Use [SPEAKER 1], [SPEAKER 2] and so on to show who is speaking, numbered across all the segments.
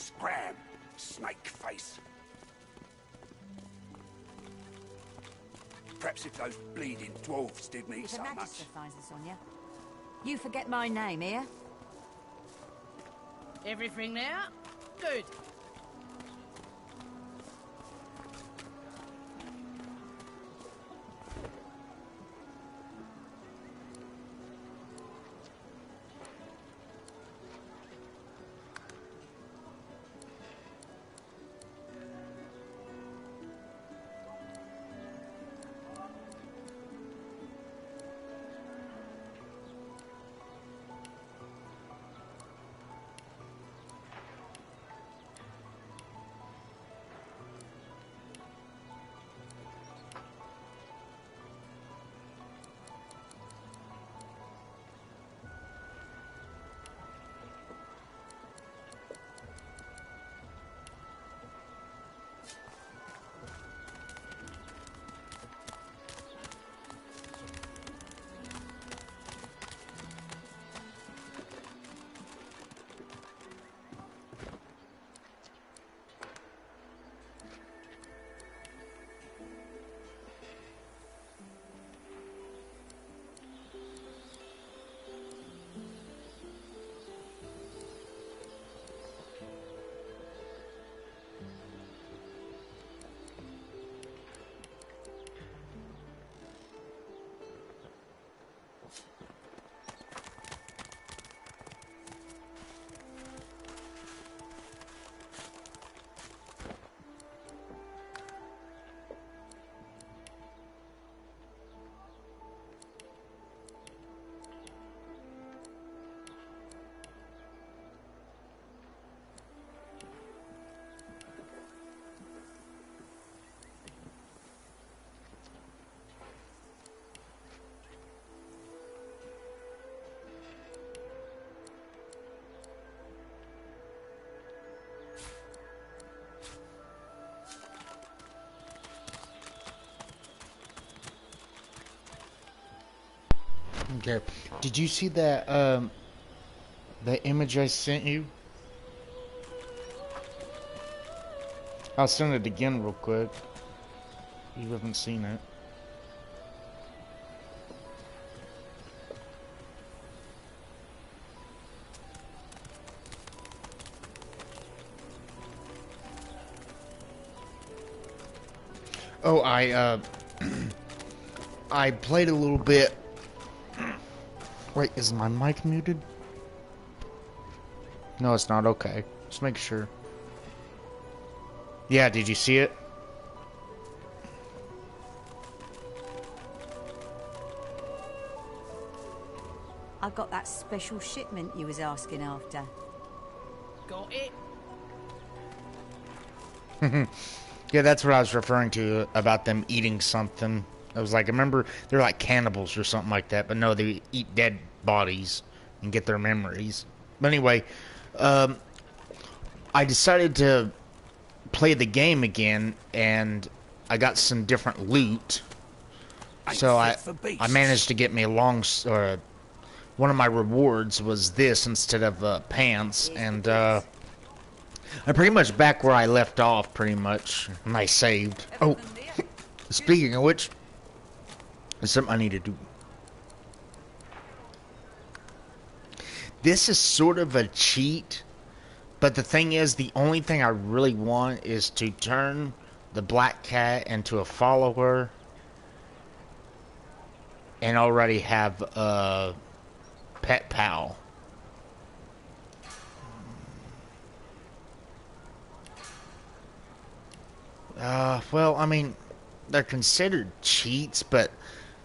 [SPEAKER 1] scram, snake face. Perhaps if those bleeding dwarves did me so
[SPEAKER 2] The
[SPEAKER 1] much.
[SPEAKER 2] Magister finds this on you. You forget my name here?
[SPEAKER 3] Everything now? Good.
[SPEAKER 4] Okay. Did you see that the image I sent you? I'll send it again real quick. You haven't seen it. Oh, I played a little bit. Wait, is my mic muted? No, it's not. Okay. Just make sure. Yeah, did you see it?
[SPEAKER 2] I got that special shipment you was asking after.
[SPEAKER 3] Got it?
[SPEAKER 4] Yeah, that's what I was referring to about them eating something. I was like, I remember they're like cannibals or something like that, but no, they eat dead bodies and get their memories. But anyway, I decided to play the game again, and I got some different loot. So I managed to get me a long, one of my rewards was this instead of pants, and I'm pretty much back where I left off, pretty much, and I saved. Oh, speaking of which, there's something I need to do. This is sort of a cheat, but the thing is, the only thing I really want is to turn the black cat into a follower and already have a pet pal. Well, I mean, they're considered cheats, but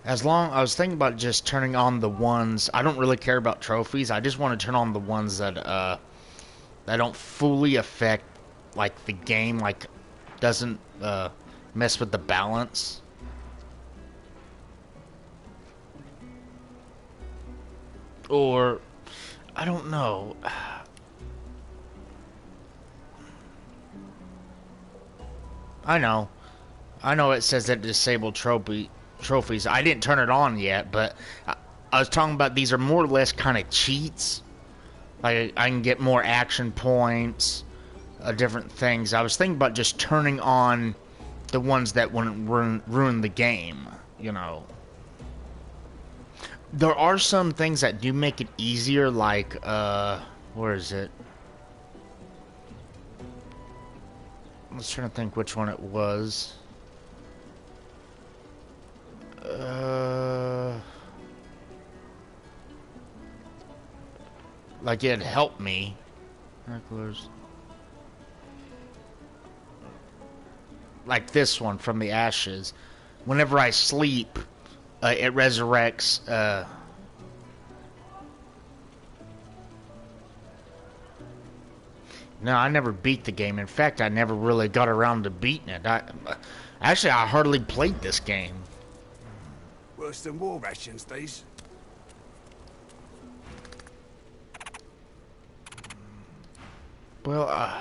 [SPEAKER 4] as long, I was thinking about just turning on the ones, I don't really care about trophies, I just want to turn on the ones that, that don't fully affect, like, the game, like, doesn't, mess with the balance. Or, I don't know. I know it says that disabled trophies. I didn't turn it on yet, but I was talking about these are more or less kind of cheats. Like, I can get more action points, different things. I was thinking about just turning on the ones that wouldn't ruin the game, you know. There are some things that do make it easier, like, where is it? I was trying to think which one it was. Like, it helped me. Like this one from the ashes. Whenever I sleep, it resurrects. No, I never beat the game. In fact, I never really got around to beating it. Actually, I hardly played this game.
[SPEAKER 1] Worse than war rations, these.
[SPEAKER 4] Well,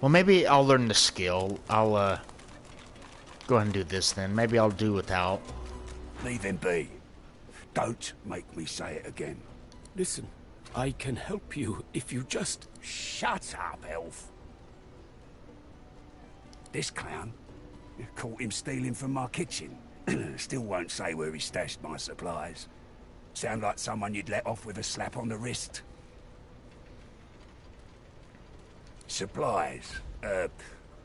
[SPEAKER 4] maybe I'll learn the skill. I'll, go ahead and do this then. Maybe I'll do without.
[SPEAKER 1] Leave him be. Don't make me say it again.
[SPEAKER 5] Listen, I can help you if you just...
[SPEAKER 1] Shut up, elf. This clown, you caught him stealing from my kitchen. Still won't say where he stashed my supplies. Sound like someone you'd let off with a slap on the wrist. Supplies.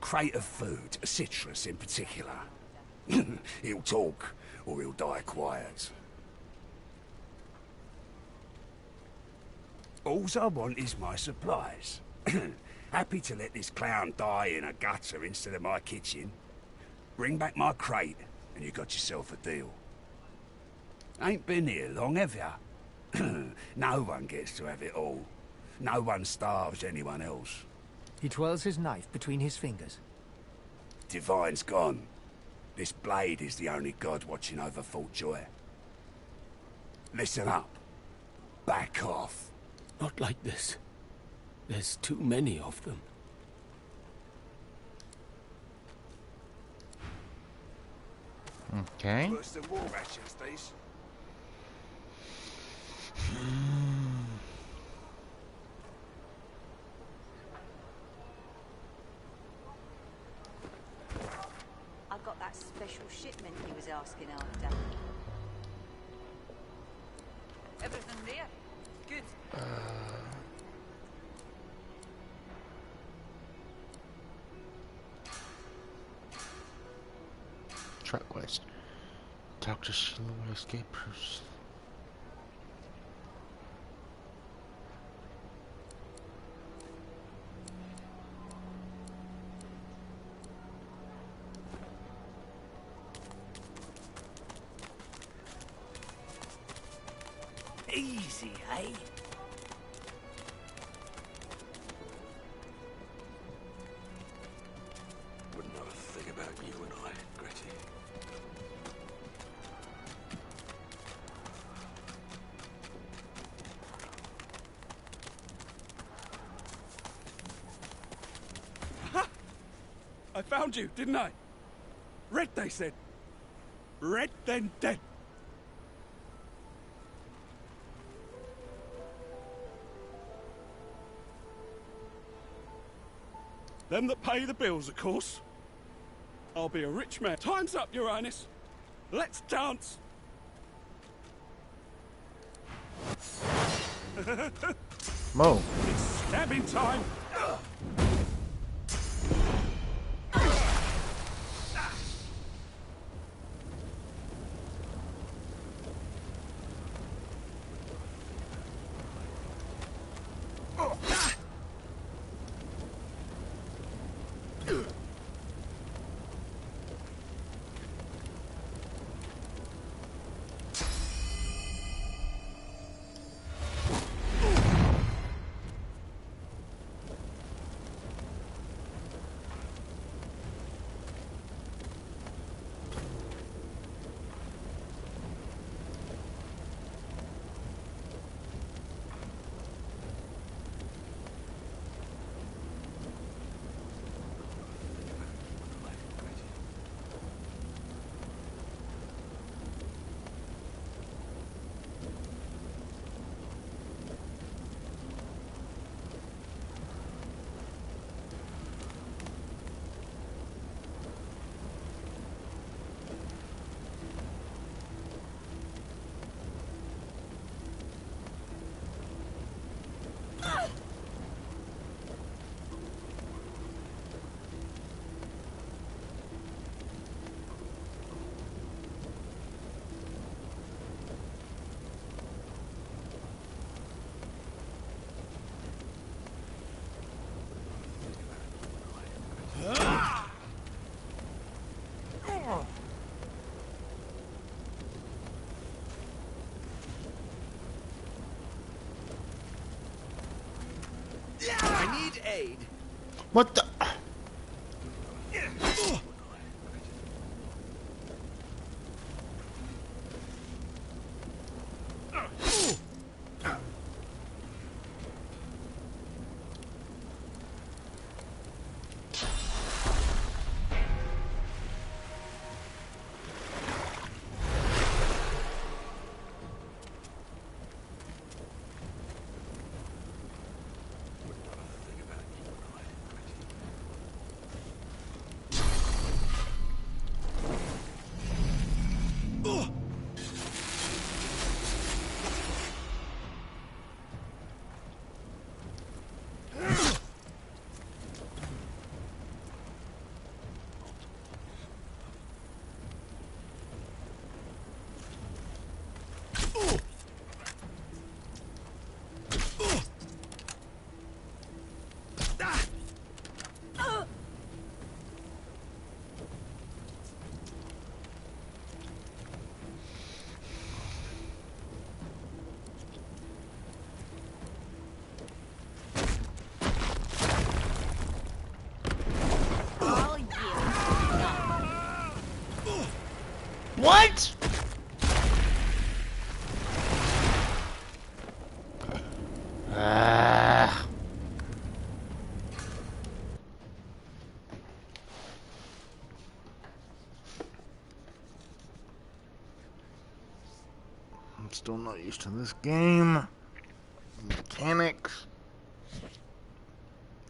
[SPEAKER 1] Crate of food, citrus in particular. He'll talk, or he'll die quiet. Alls I want is my supplies. Happy to let this clown die in a gutter instead of my kitchen. Bring back my crate, and you got yourself a deal. Ain't been here long, have ya? No one gets to have it all. No one starves anyone else.
[SPEAKER 6] He twirls his knife between his fingers.
[SPEAKER 1] Divine's gone. This blade is the only god watching over Fort Joy. Listen up. Back off.
[SPEAKER 5] Not like this. There's too many of them.
[SPEAKER 4] Okay.
[SPEAKER 1] Worse than war rations, these.
[SPEAKER 2] I got that special shipment he was asking after.
[SPEAKER 3] Everything there? Good.
[SPEAKER 4] Track quest. Dr. Slow escapers.
[SPEAKER 1] Easy, eh?
[SPEAKER 5] Wouldn't know a thing about you and I, Gretty.
[SPEAKER 7] Ha! I found you, didn't I? Red, they said. Red, then dead. Them that pay the bills, of course. I'll be a rich man. Time's up, Your Highness. Let's dance.
[SPEAKER 4] Whoa.
[SPEAKER 7] It's stabbing time. I need aid.
[SPEAKER 4] What the? What? I'm still not used to this game. Mechanics.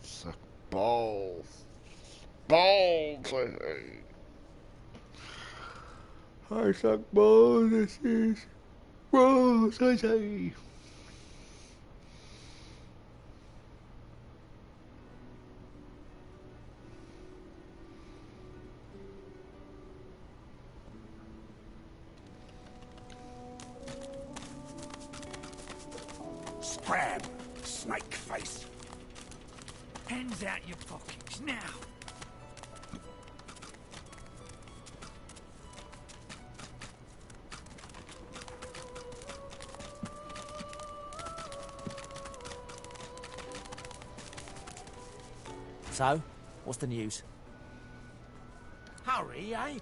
[SPEAKER 4] Suck balls. Balls, I say. I suck balls, this is balls, I say.
[SPEAKER 1] Scram, snake face.
[SPEAKER 6] Hands out your pockets, now!
[SPEAKER 8] So, what's the news?
[SPEAKER 6] Hurry, eh?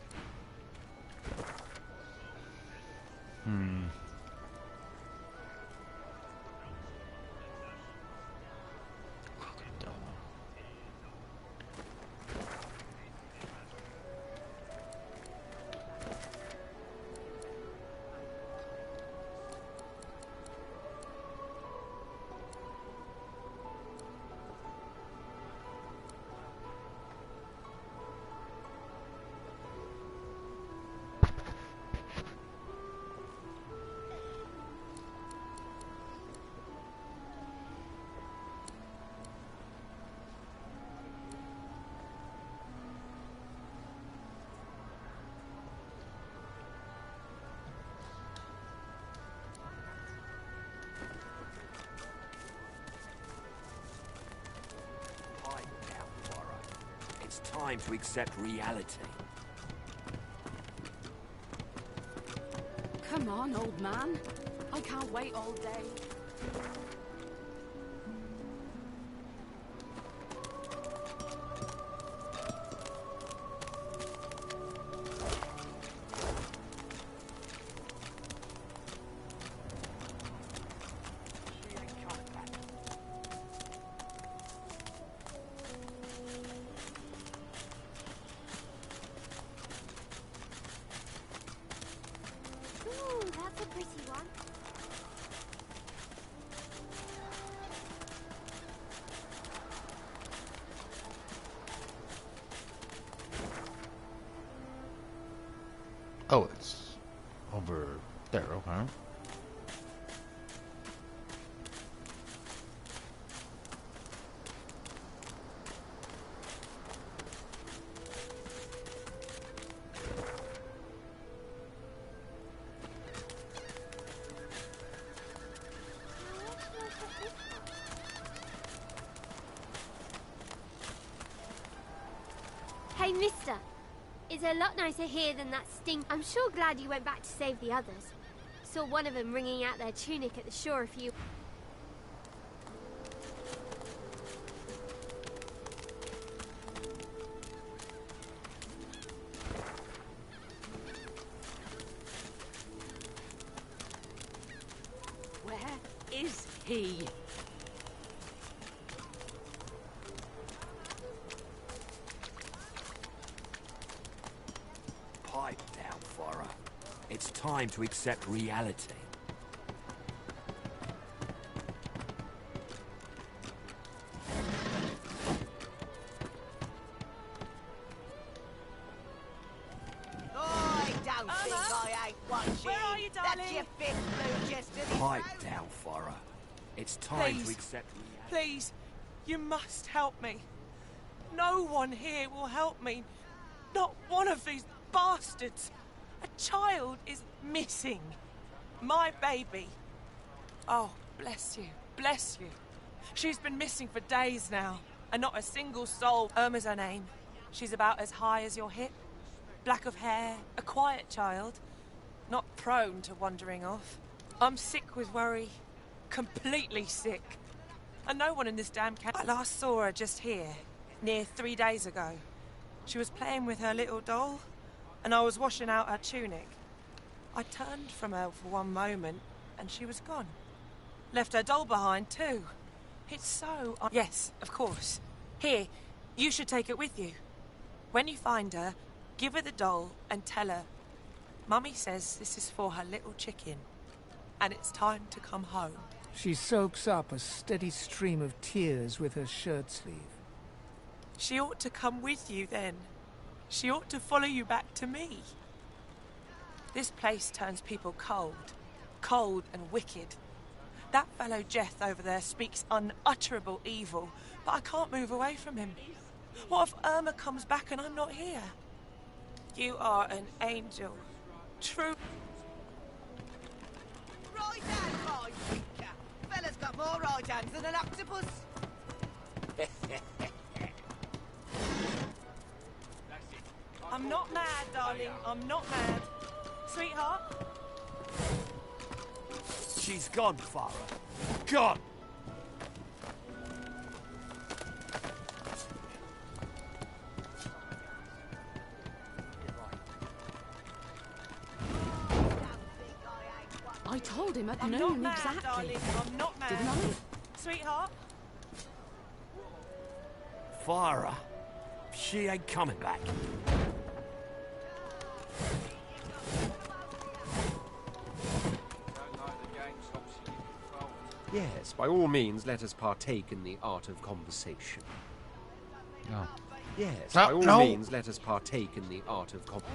[SPEAKER 5] It's time to accept reality.
[SPEAKER 9] Come on, old man. I can't wait all day.
[SPEAKER 4] Oh, it's over there, okay.
[SPEAKER 10] Hey, mister. It's a lot nicer here than that stink. I'm sure glad you went back to save the others. Saw one of them wringing out their tunic at the shore a few...
[SPEAKER 9] tea.
[SPEAKER 5] Pipe down, Farah. It's time to accept reality. Pipe down, Farah. It's time to accept reality.
[SPEAKER 11] Please, you must help me. No one here will help me. Not one of these bastards. A child is missing. My baby. Oh, bless you. Bless you. She's been missing for days now, and not a single soul. Irma's her name. She's about as high as your hip. Black of hair, a quiet child. Not prone to wandering off. I'm sick with worry. Completely sick. And no one in this damn camp. I last saw her just here, near 3 days ago. She was playing with her little doll, and I was washing out her tunic. I turned from her for one moment, and she was gone. Left her doll behind, too. It's so... Yes, of course. Here, you should take it with you. When you find her, give her the doll and tell her, Mummy says this is for her little chicken, and it's time to come home.
[SPEAKER 6] She soaks up a steady stream of tears with her shirt sleeve.
[SPEAKER 11] She ought to come with you then. She ought to follow you back to me. This place turns people cold. Cold and wicked. That fellow Jeth over there speaks unutterable evil, but I can't move away from him. What if Irma comes back and I'm not here? You are an angel. True.
[SPEAKER 12] Right hand, my creature. Fella's got more right hands than an octopus.
[SPEAKER 11] I'm not mad, darling. I'm not mad. Sweetheart?
[SPEAKER 5] She's gone, Farah. Gone!
[SPEAKER 9] I told him at
[SPEAKER 11] I'm
[SPEAKER 9] noon
[SPEAKER 11] not mad,
[SPEAKER 9] exactly.
[SPEAKER 11] darling. I'm not mad.
[SPEAKER 9] Didn't I?
[SPEAKER 11] Sweetheart?
[SPEAKER 5] Farah. She ain't coming back.
[SPEAKER 13] Yes, by all means, let us partake in the art of conversation.
[SPEAKER 4] No.
[SPEAKER 13] Yes,
[SPEAKER 4] No,
[SPEAKER 13] by all
[SPEAKER 4] no.
[SPEAKER 13] means, let us partake in the art of conversation.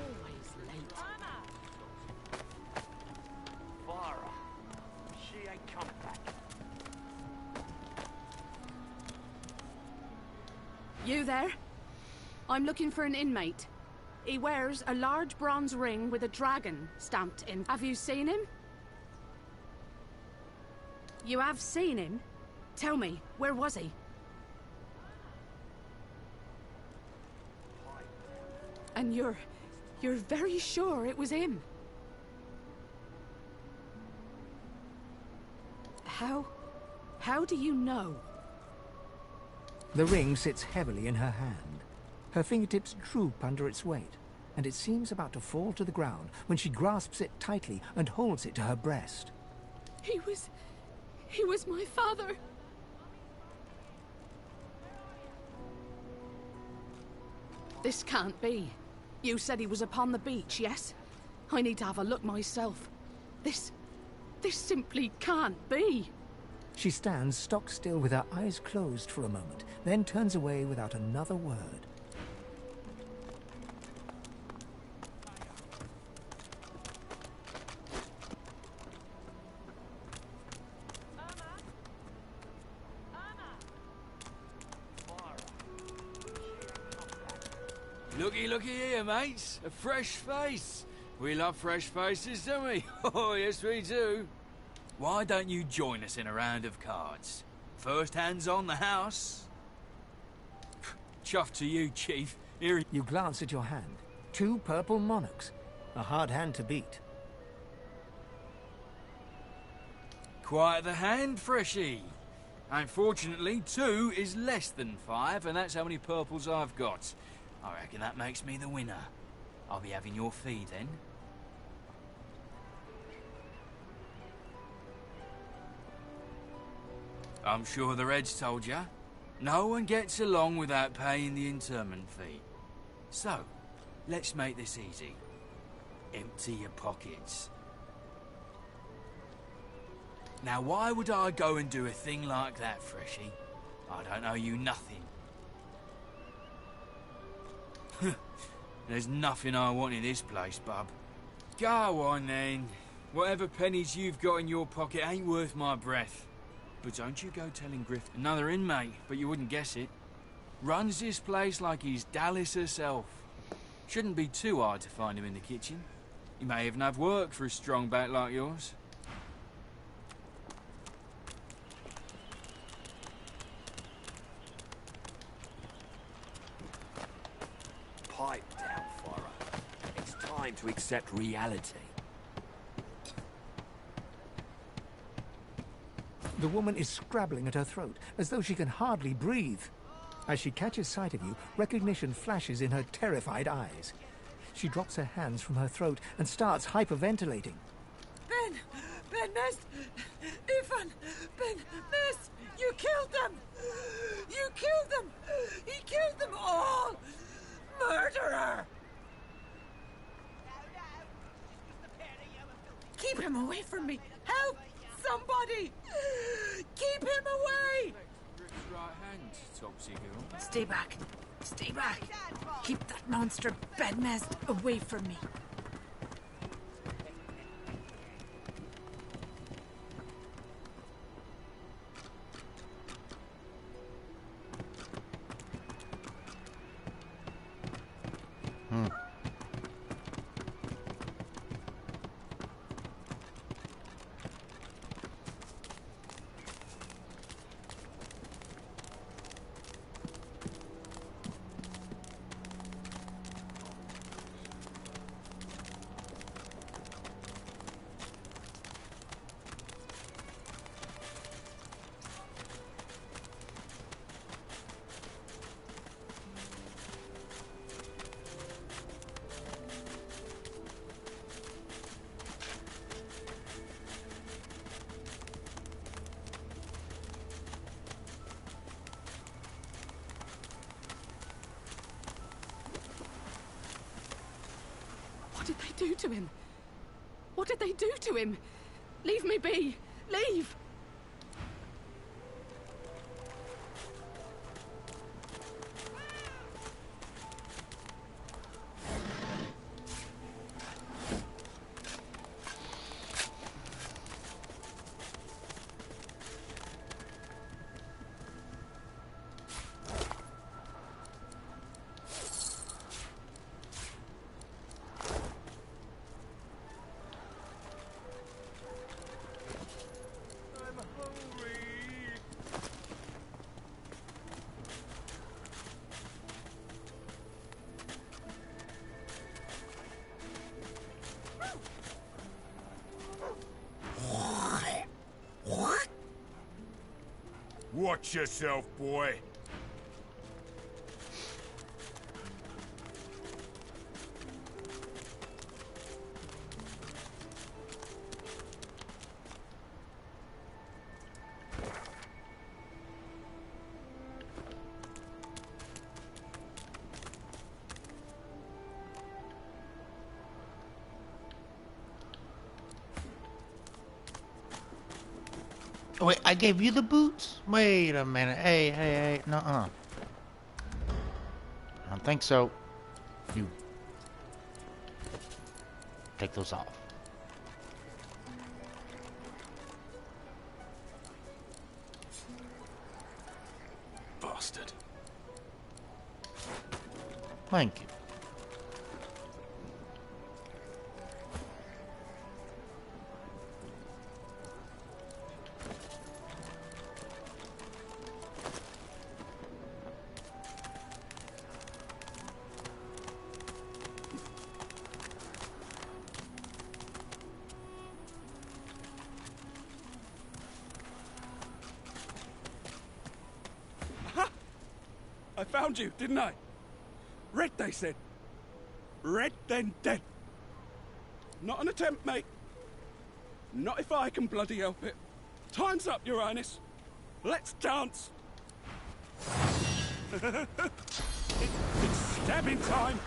[SPEAKER 5] Farah. She ain't coming back.
[SPEAKER 9] You there? I'm looking for an inmate. He wears a large bronze ring with a dragon stamped in. Have you seen him? You have seen him? Tell me, where was he? And you're very sure it was him? How do you know?
[SPEAKER 6] The ring sits heavily in her hand. Her fingertips droop under its weight, and it seems about to fall to the ground when she grasps it tightly and holds it to her breast.
[SPEAKER 9] He was my father. This can't be. You said he was upon the beach, yes? I need to have a look myself. This simply can't be.
[SPEAKER 6] She stands stock still with her eyes closed for a moment, then turns away without another word.
[SPEAKER 14] Looky here, mates. A fresh face. We love fresh faces, don't we? Oh, yes, we do. Why don't you join us in a round of cards? First hands on the house. Chuff to you, Chief. Here.
[SPEAKER 6] You glance at your hand. 2 purple monarchs. A hard hand to beat.
[SPEAKER 14] Quite the hand, Freshy. Unfortunately, 2 is less than 5, and that's how many purples I've got. I reckon that makes me the winner. I'll be having your fee then. I'm sure the Reds told ya. No one gets along without paying the interment fee. So, let's make this easy. Empty your pockets. Now, why would I go and do a thing like that, Freshie? I don't owe you nothing. There's nothing I want in this place, bub. Go on, then. Whatever pennies you've got in your pocket ain't worth my breath. But don't you go telling Griff, another inmate, but you wouldn't guess it. Runs this place like he's Dallas herself. Shouldn't be too hard to find him in the kitchen. He may even have work for a strong back like yours.
[SPEAKER 5] Pipe down, Farah. It's time to accept reality.
[SPEAKER 6] The woman is scrabbling at her throat, as though she can hardly breathe. As she catches sight of you, recognition flashes in her terrified eyes. She drops her hands from her throat and starts hyperventilating.
[SPEAKER 11] Ben Nest, Ifan, Ben Nest, you killed them! You killed them! He killed them all! Murderer! Keep him away from me! Help! Somebody! Keep him away!
[SPEAKER 14] Griff's right hand, Topsy girl.
[SPEAKER 11] Stay back. Stay back. Keep that monster bed nest away from me.
[SPEAKER 9] What did they do to him? What did they do to him? Leave me be! Leave!
[SPEAKER 1] Watch yourself, boy.
[SPEAKER 4] Wait, I gave you the boots? Wait a minute. Hey, nuh-uh. I don't think so. You take those off.
[SPEAKER 7] Bastard.
[SPEAKER 4] Thank you.
[SPEAKER 7] I found you, didn't I? Red, they said. Red, then dead. Not an attempt, mate. Not if I can bloody help it. Time's up, Your Highness. Let's dance. It's stabbing time.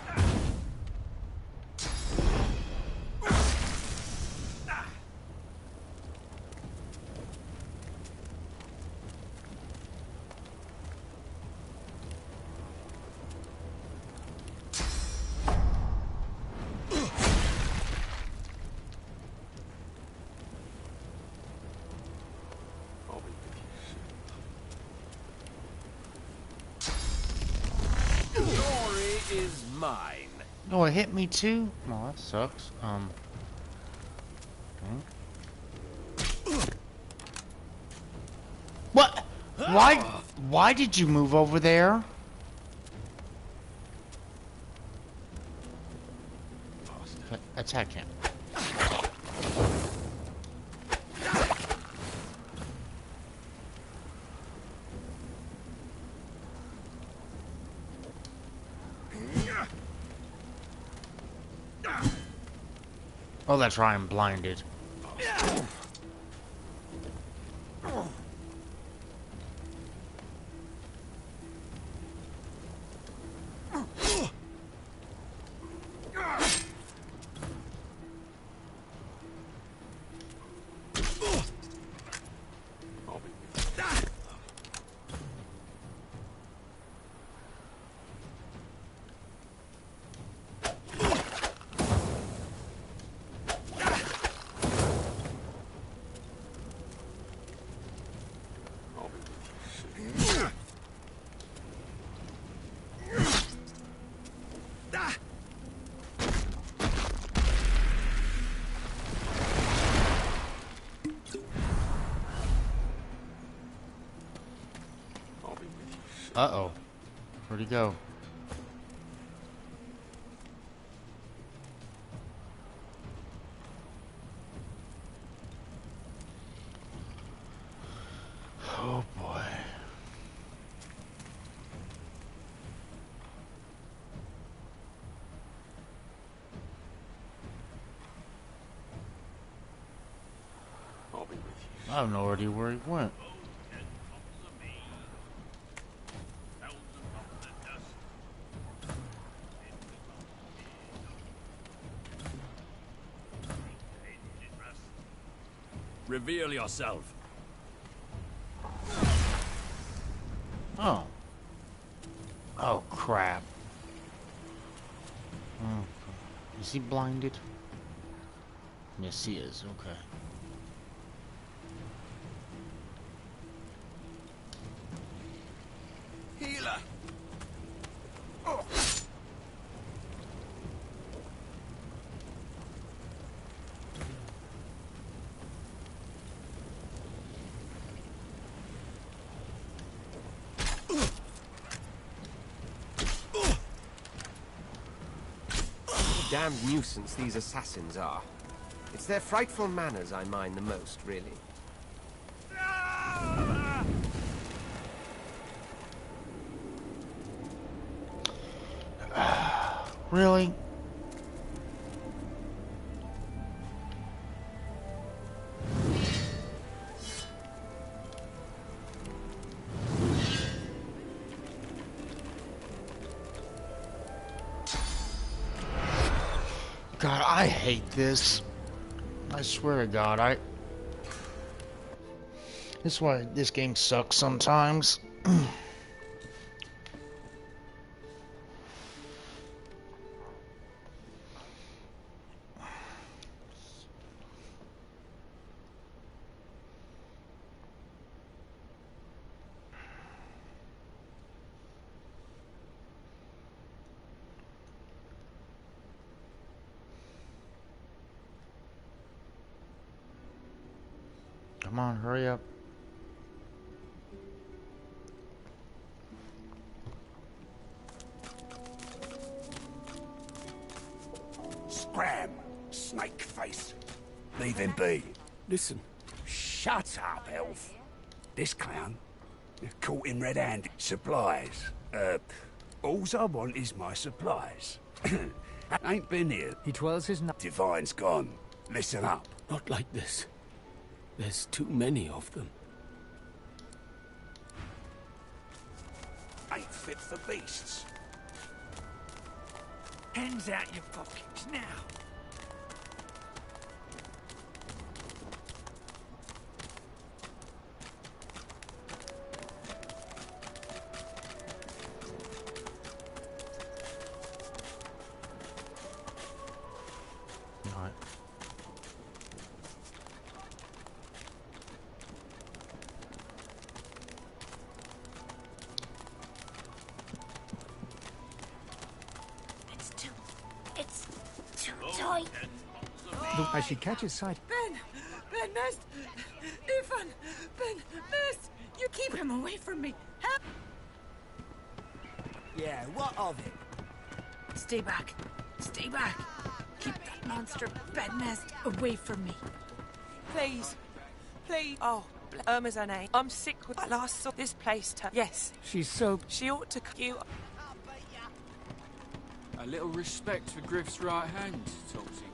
[SPEAKER 5] Is mine.
[SPEAKER 4] Oh, it hit me too? Oh, that sucks. What? Why did you move over there? Okay, attack him. Oh, that's right, I'm blinded. Uh-oh. Where'd he go? Oh, boy. I have no idea where he went.
[SPEAKER 14] Reveal yourself.
[SPEAKER 4] Oh. Oh, crap. Oh. Is he blinded? Yes, he is. Okay.
[SPEAKER 7] Healer. Oh.
[SPEAKER 5] Damned nuisance these assassins are. It's their frightful manners I mind the most, really.
[SPEAKER 4] Really? God, I hate this. I swear to God, That's why this game sucks sometimes. Come on, hurry up.
[SPEAKER 1] Scram, snake face. Leave him be.
[SPEAKER 7] Listen.
[SPEAKER 1] Shut up, elf. This clown, caught him red-handed. Supplies. Alls I want is my supplies. Ain't been here.
[SPEAKER 6] He twirls his nut.
[SPEAKER 1] Divine's gone. Listen up.
[SPEAKER 7] Not like this. There's too many of them.
[SPEAKER 1] ain't fit for beasts.
[SPEAKER 15] Hands out your pockets now.
[SPEAKER 4] Right.
[SPEAKER 10] It's too tight.
[SPEAKER 6] As she catches sight,
[SPEAKER 11] Ben, Nest, Ethan, Ben, Nest, you keep him away from me. Help!
[SPEAKER 12] Yeah, what of it?
[SPEAKER 11] Stay back. Stay back. Keep that monster Ben Nest away from me. Please. Please. Oh, Irma's her name. I'm sick with I last saw this place. Yes.
[SPEAKER 6] she's so...
[SPEAKER 11] She ought to you.
[SPEAKER 14] A little respect for Griff's right hand, Topsy.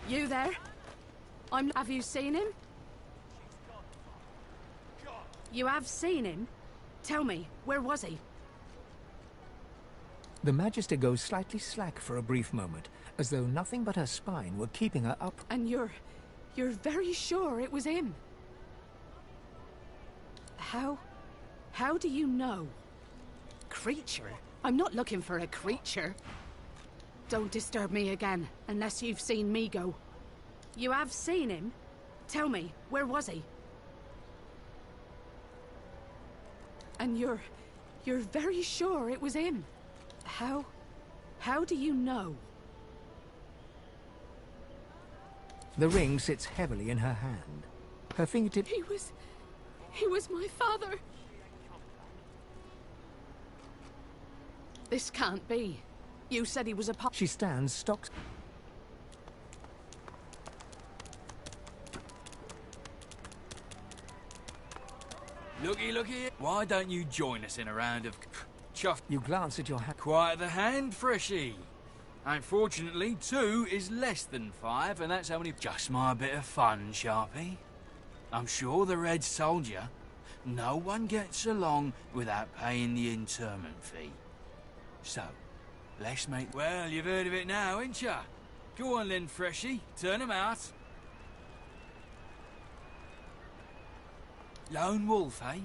[SPEAKER 9] You there? Have you seen him? You have seen him? Tell me, where was he?
[SPEAKER 6] The Magister goes slightly slack for a brief moment, as though nothing but her spine were keeping her up.
[SPEAKER 9] And you're very sure it was him? How do you know? Creature? I'm not looking for a creature. Don't disturb me again, unless you've seen me go. You have seen him? Tell me, where was he? And you're very sure it was him? How do you know?
[SPEAKER 6] The ring sits heavily in her hand. Her fingertip...
[SPEAKER 9] He was my father. This can't be. You said he was a
[SPEAKER 6] She stands stock...
[SPEAKER 14] Looky, why don't you join us in a round of chuff?
[SPEAKER 6] You glance at your hat.
[SPEAKER 14] Quiet the hand, Freshy. Unfortunately, 2 is less than 5, and that's only just my bit of fun, Sharpie. I'm sure the Red Soldier, no one gets along without paying the interment fee. So, let's make... Well, you've heard of it now, ain't ya? Go on then, Freshy, turn 'em out. Lone wolf, eh?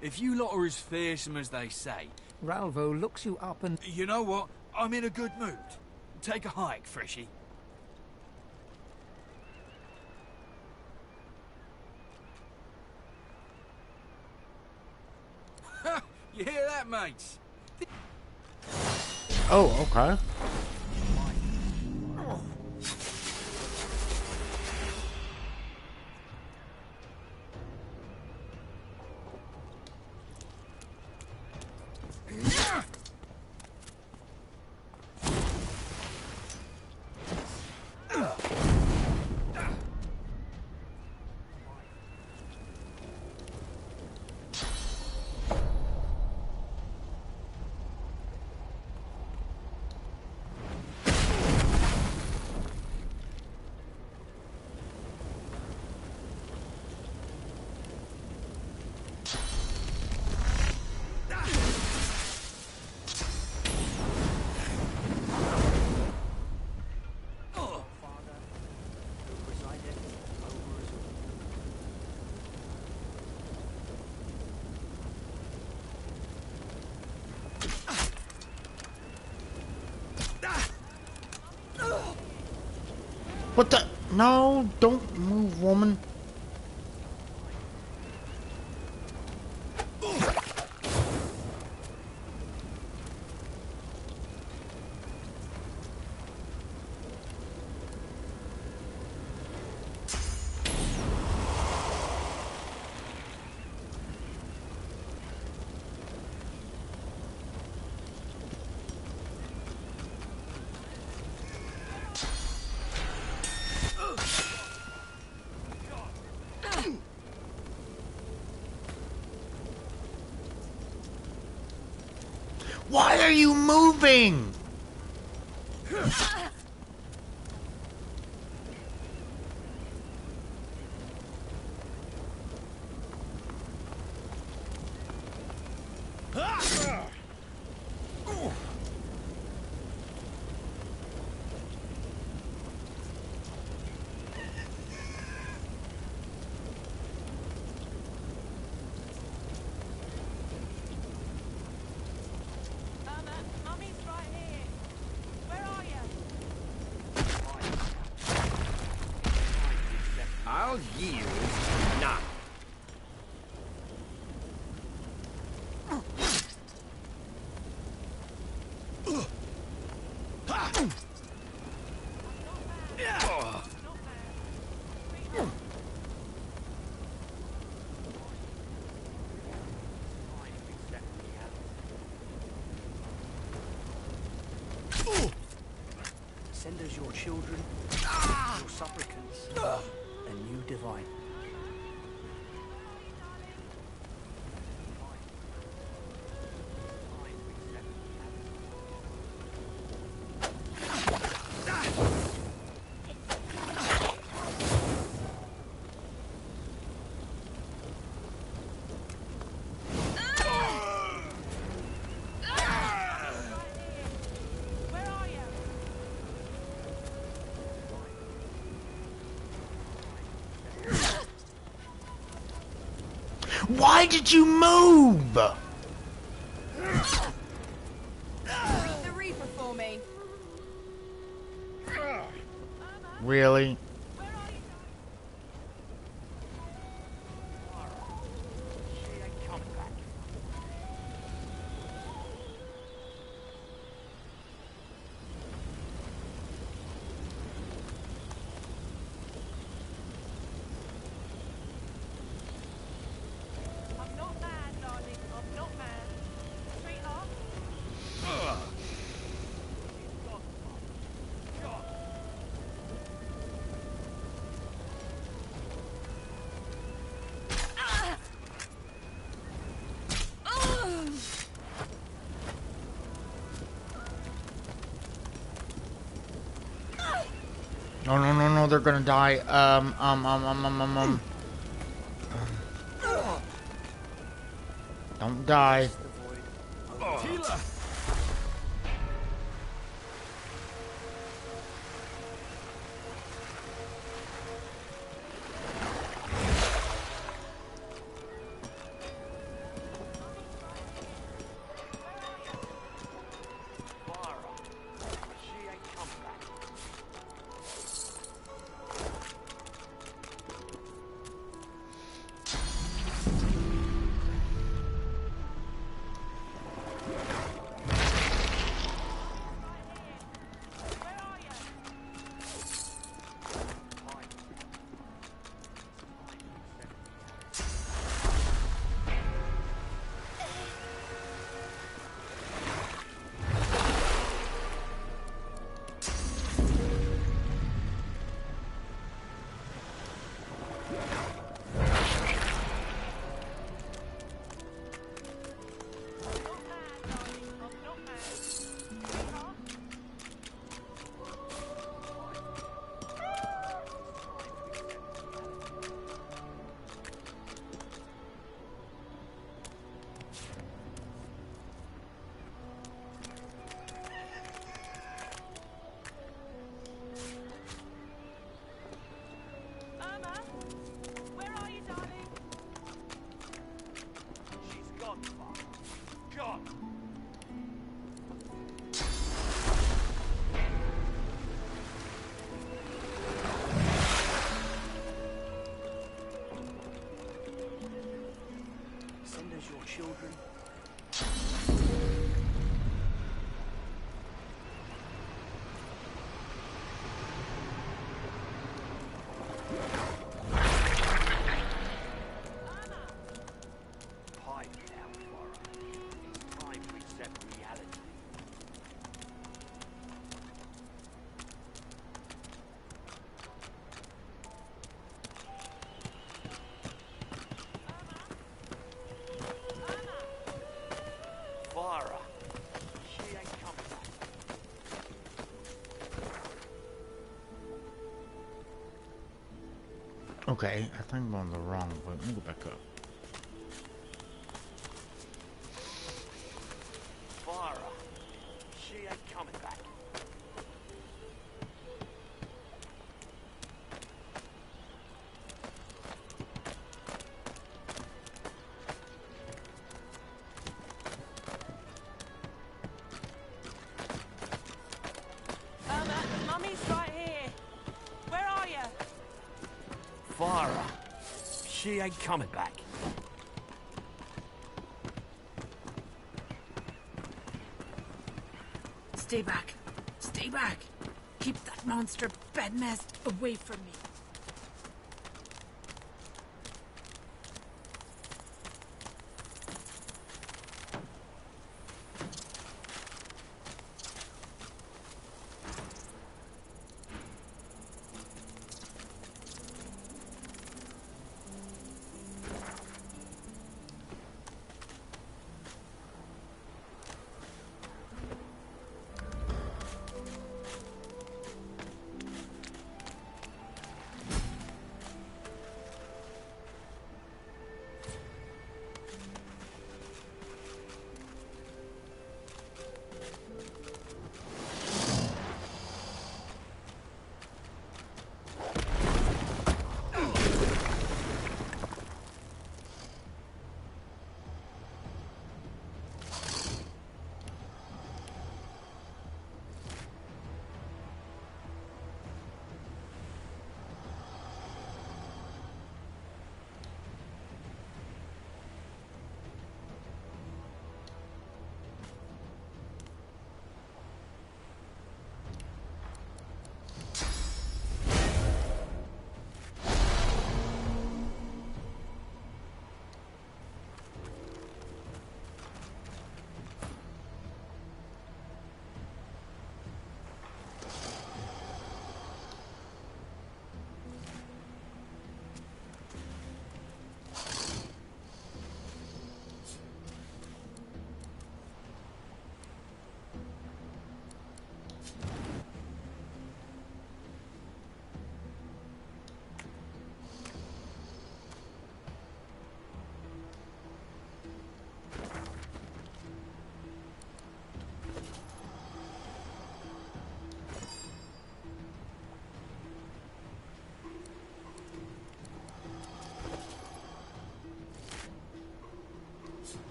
[SPEAKER 14] If you lot are as fearsome as they say...
[SPEAKER 6] Ralvo looks you up and...
[SPEAKER 14] You know what? I'm in a good mood. Take a hike, Freshy. You hear that, mates?
[SPEAKER 4] Oh, okay. What the? No, don't move, woman. Why are you moving?
[SPEAKER 11] Mummy's right here. Where are you?
[SPEAKER 5] I'll yield now.
[SPEAKER 8] Send us your children, your supplicants, and you divine.
[SPEAKER 4] Why did you move?
[SPEAKER 3] The Reaper for me.
[SPEAKER 4] Really?
[SPEAKER 11] I'm not mad, darling. I'm not mad. Sweetheart?
[SPEAKER 4] No, no, no, no, they're gonna die. Don't die.
[SPEAKER 7] Tila!
[SPEAKER 4] Okay, I think I'm on the wrong way. Let me go back up.
[SPEAKER 8] Farah. She ain't coming back.
[SPEAKER 11] Mummy's right here. Where are you?
[SPEAKER 8] Farah. She ain't coming back.
[SPEAKER 16] Stay back. Stay back. Keep that monster bednest away from me.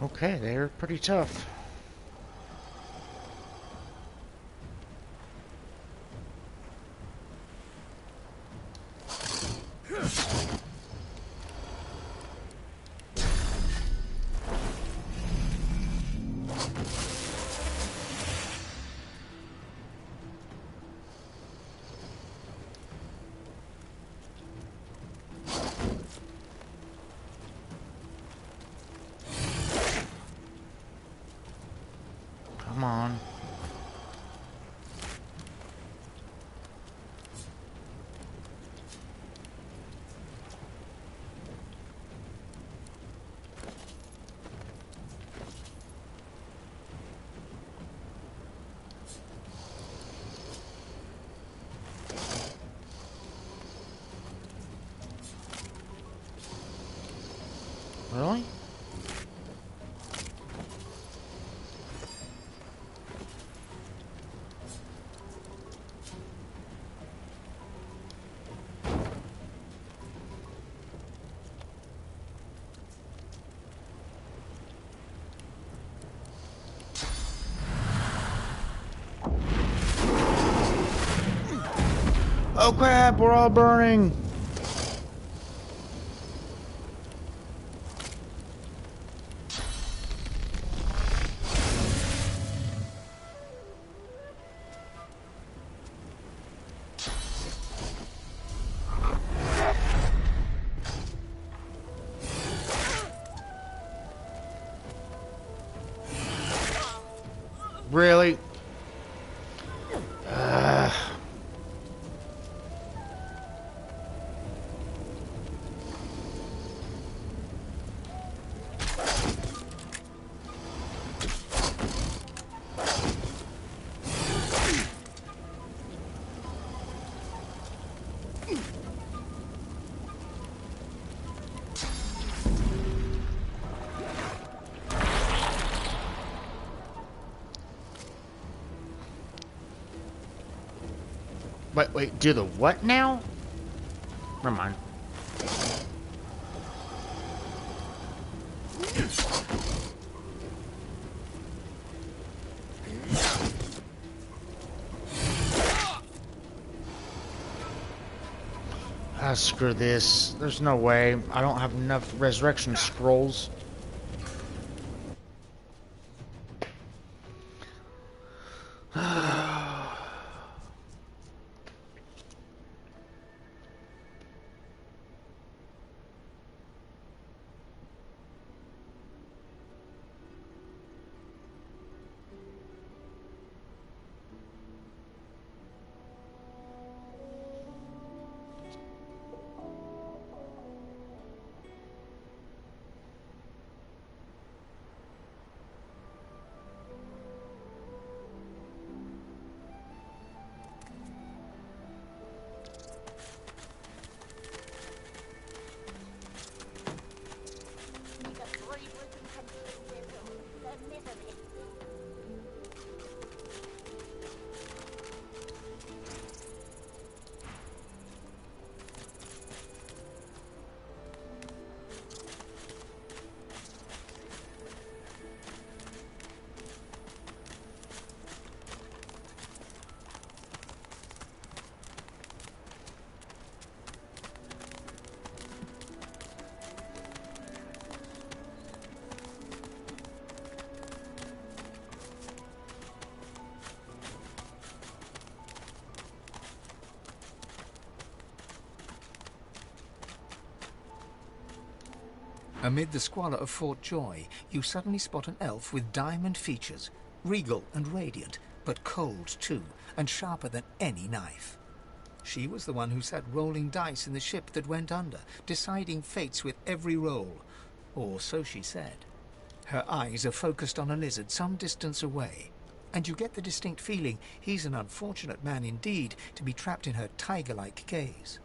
[SPEAKER 4] Okay, they're pretty tough. Come on. Really? Oh crap, we're all burning. Really? Wait, do the what now? Never mind. Ah, screw this. There's no way. I don't have enough resurrection scrolls.
[SPEAKER 6] Amid the squalor of Fort Joy, you suddenly spot an elf with diamond features, regal and radiant, but cold too, and sharper than any knife. She was the one who sat rolling dice in the ship that went under, deciding fates with every roll, or so she said. Her eyes are focused on a lizard some distance away, and you get the distinct feeling he's an unfortunate man indeed to be trapped in her tiger-like gaze.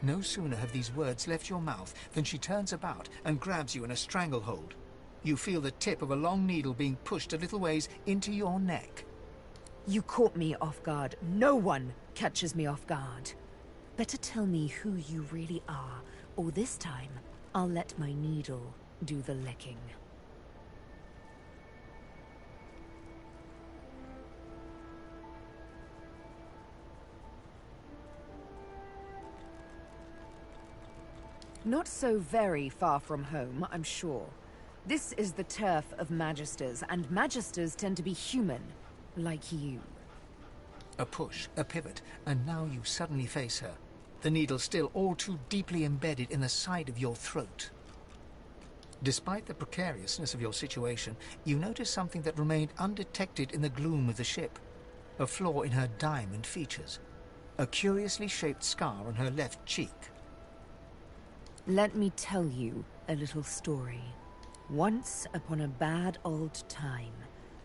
[SPEAKER 6] No sooner have these words left your mouth than she turns about and grabs you in a stranglehold. You feel the tip of a long needle being pushed a little ways into your neck.
[SPEAKER 17] You caught me off guard. No one catches me off guard. Better tell me who you really are, or this time I'll let my needle do the licking. Not so very far from home, I'm sure. This is the turf of Magisters, and Magisters tend to be human, like you.
[SPEAKER 6] A push, a pivot, and now you suddenly face her. The needle still all too deeply embedded in the side of your throat. Despite the precariousness of your situation, you notice something that remained undetected in the gloom of the ship. A flaw in her diamond features. A curiously shaped scar on her left cheek.
[SPEAKER 17] Let me tell you a little story. Once upon a bad old time,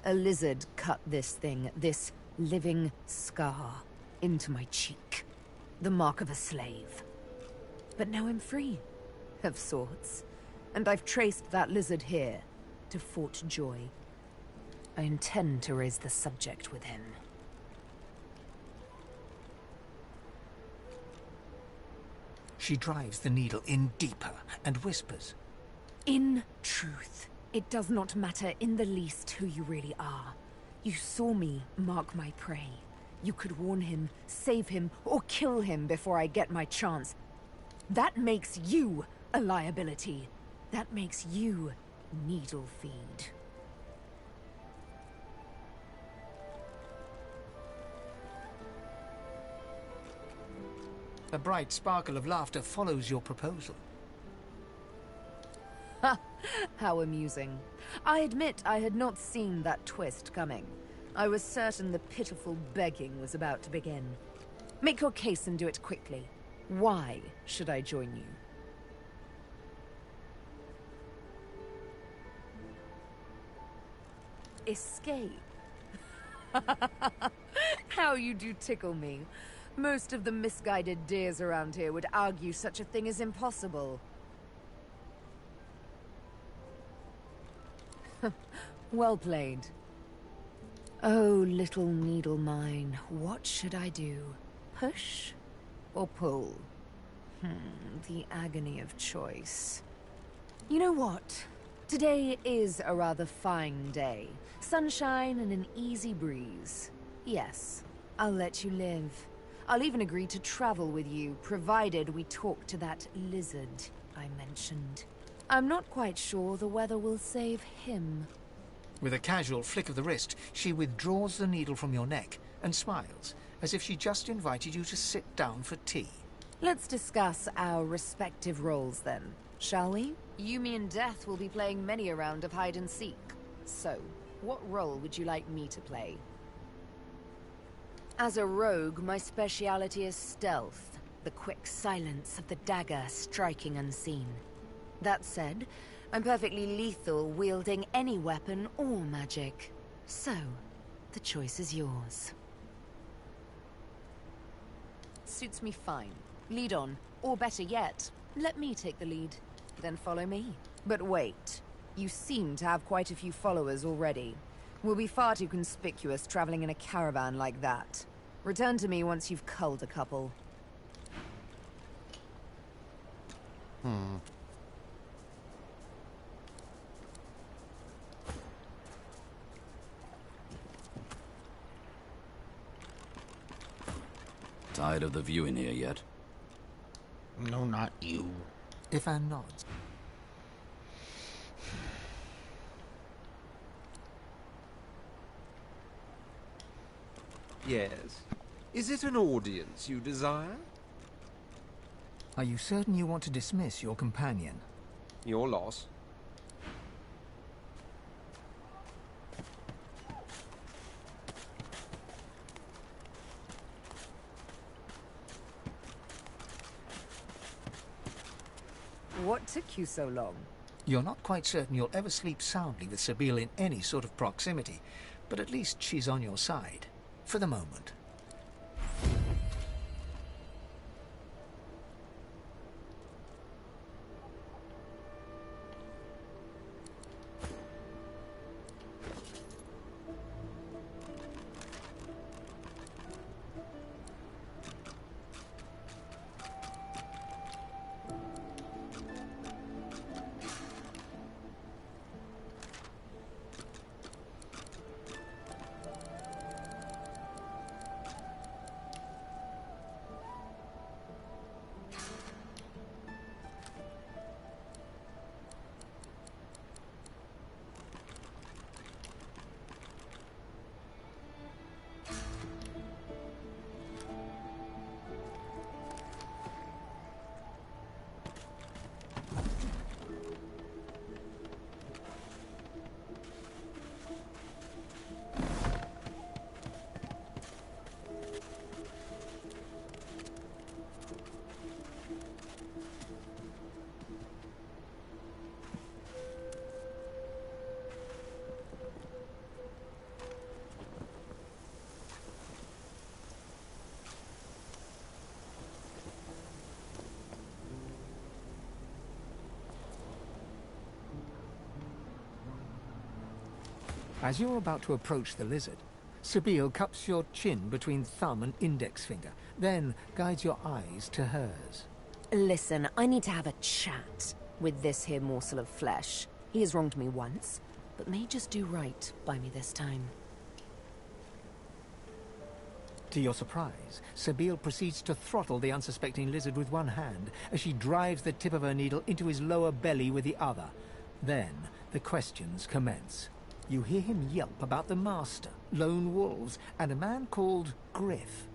[SPEAKER 17] a lizard cut this thing, this living scar, into my cheek. The mark of a slave. But now I'm free, of sorts. And I've traced that lizard here, to Fort Joy. I intend to raise the subject with him.
[SPEAKER 6] She drives the needle in deeper and whispers.
[SPEAKER 17] In truth, it does not matter in the least who you really are. You saw me mark my prey. You could warn him, save him, or kill him before I get my chance. That makes you a liability. That makes you needle feed.
[SPEAKER 6] A bright sparkle of laughter follows your proposal.
[SPEAKER 17] Ha! How amusing. I admit I had not seen that twist coming. I was certain the pitiful begging was about to begin. Make your case and do it quickly. Why should I join you? Escape? How you do tickle me. Most of the misguided deers around here would argue such a thing is impossible. Well played. Oh, little needle mine, what should I do? Push or pull? The agony of choice. You know what? Today is a rather fine day. Sunshine and an easy breeze. Yes, I'll let you live. I'll even agree to travel with you, provided we talk to that lizard I mentioned. I'm not quite sure the weather will save him.
[SPEAKER 6] With a casual flick of the wrist, she withdraws the needle from your neck and smiles, as if she just invited you to sit down for tea.
[SPEAKER 17] Let's discuss our respective roles then, shall we? You, me, and Death will be playing many a round of hide and seek. So, what role would you like me to play? As a rogue, my speciality is stealth, the quick silence of the dagger striking unseen. That said, I'm perfectly lethal wielding any weapon or magic. So, the choice is yours. Suits me fine. Lead on, or better yet, let me take the lead. Then follow me. But wait, you seem to have quite a few followers already. We'll be far too conspicuous traveling in a caravan like that. Return to me once you've culled a couple.
[SPEAKER 18] Tired of the view in here yet?
[SPEAKER 4] No, not you.
[SPEAKER 6] Ifan nods.
[SPEAKER 5] Yes. Is it an audience you desire?
[SPEAKER 6] Are you certain you want to dismiss your companion?
[SPEAKER 5] Your loss.
[SPEAKER 17] What took you so long?
[SPEAKER 6] You're not quite certain you'll ever sleep soundly with Sabine in any sort of proximity, but at least she's on your side. For the moment. As you're about to approach the lizard, Sabine cups your chin between thumb and index finger, then guides your eyes to hers.
[SPEAKER 17] Listen, I need to have a chat with this here morsel of flesh. He has wronged me once, but may just do right by me this time.
[SPEAKER 6] To your surprise, Sabine proceeds to throttle the unsuspecting lizard with one hand as she drives the tip of her needle into his lower belly with the other. Then, the questions commence. You hear him yelp about the Master, lone wolves, and a man called Griff.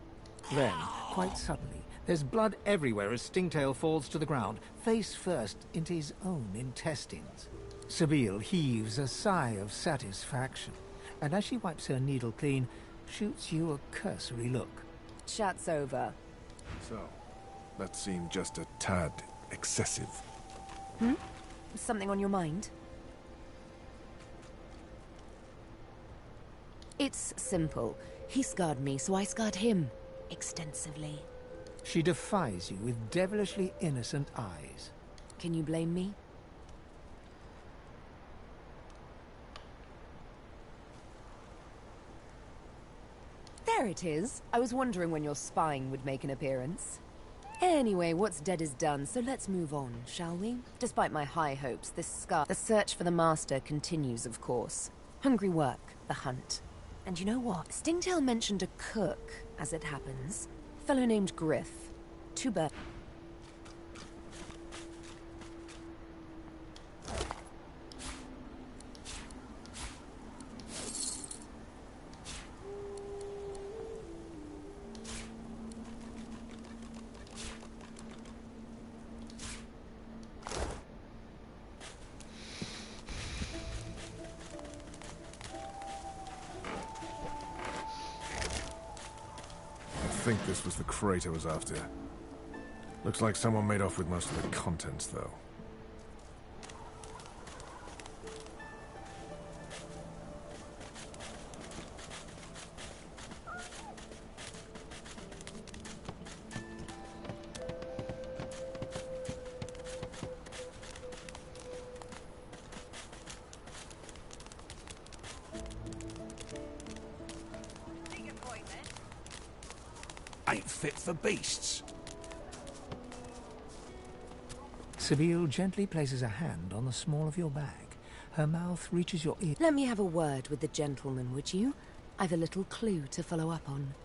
[SPEAKER 6] Then, quite suddenly, there's blood everywhere as Stingtail falls to the ground, face first into his own intestines. Sabine heaves a sigh of satisfaction, and as she wipes her needle clean, shoots you a cursory look.
[SPEAKER 17] Chat's over.
[SPEAKER 19] So, that seemed just a tad excessive.
[SPEAKER 17] Something on your mind? It's simple. He scarred me, so I scarred him. Extensively.
[SPEAKER 6] She defies you with devilishly innocent eyes.
[SPEAKER 17] Can you blame me? There it is. I was wondering when your spying would make an appearance. Anyway, what's dead is done, so let's move on, shall we? Despite my high hopes, the search for the Master continues, of course. Hungry work, the hunt. And you know what? Stingtail mentioned a cook, as it happens. A fellow named Griff. Too bad.
[SPEAKER 19] I think this was the crate I was after. Looks like someone made off with most of the contents, though.
[SPEAKER 1] Ain't fit for beasts.
[SPEAKER 6] Sabine gently places a hand on the small of your bag. Her mouth reaches your ear.
[SPEAKER 17] Let me have a word with the gentleman, would you? I've a little clue to follow up on.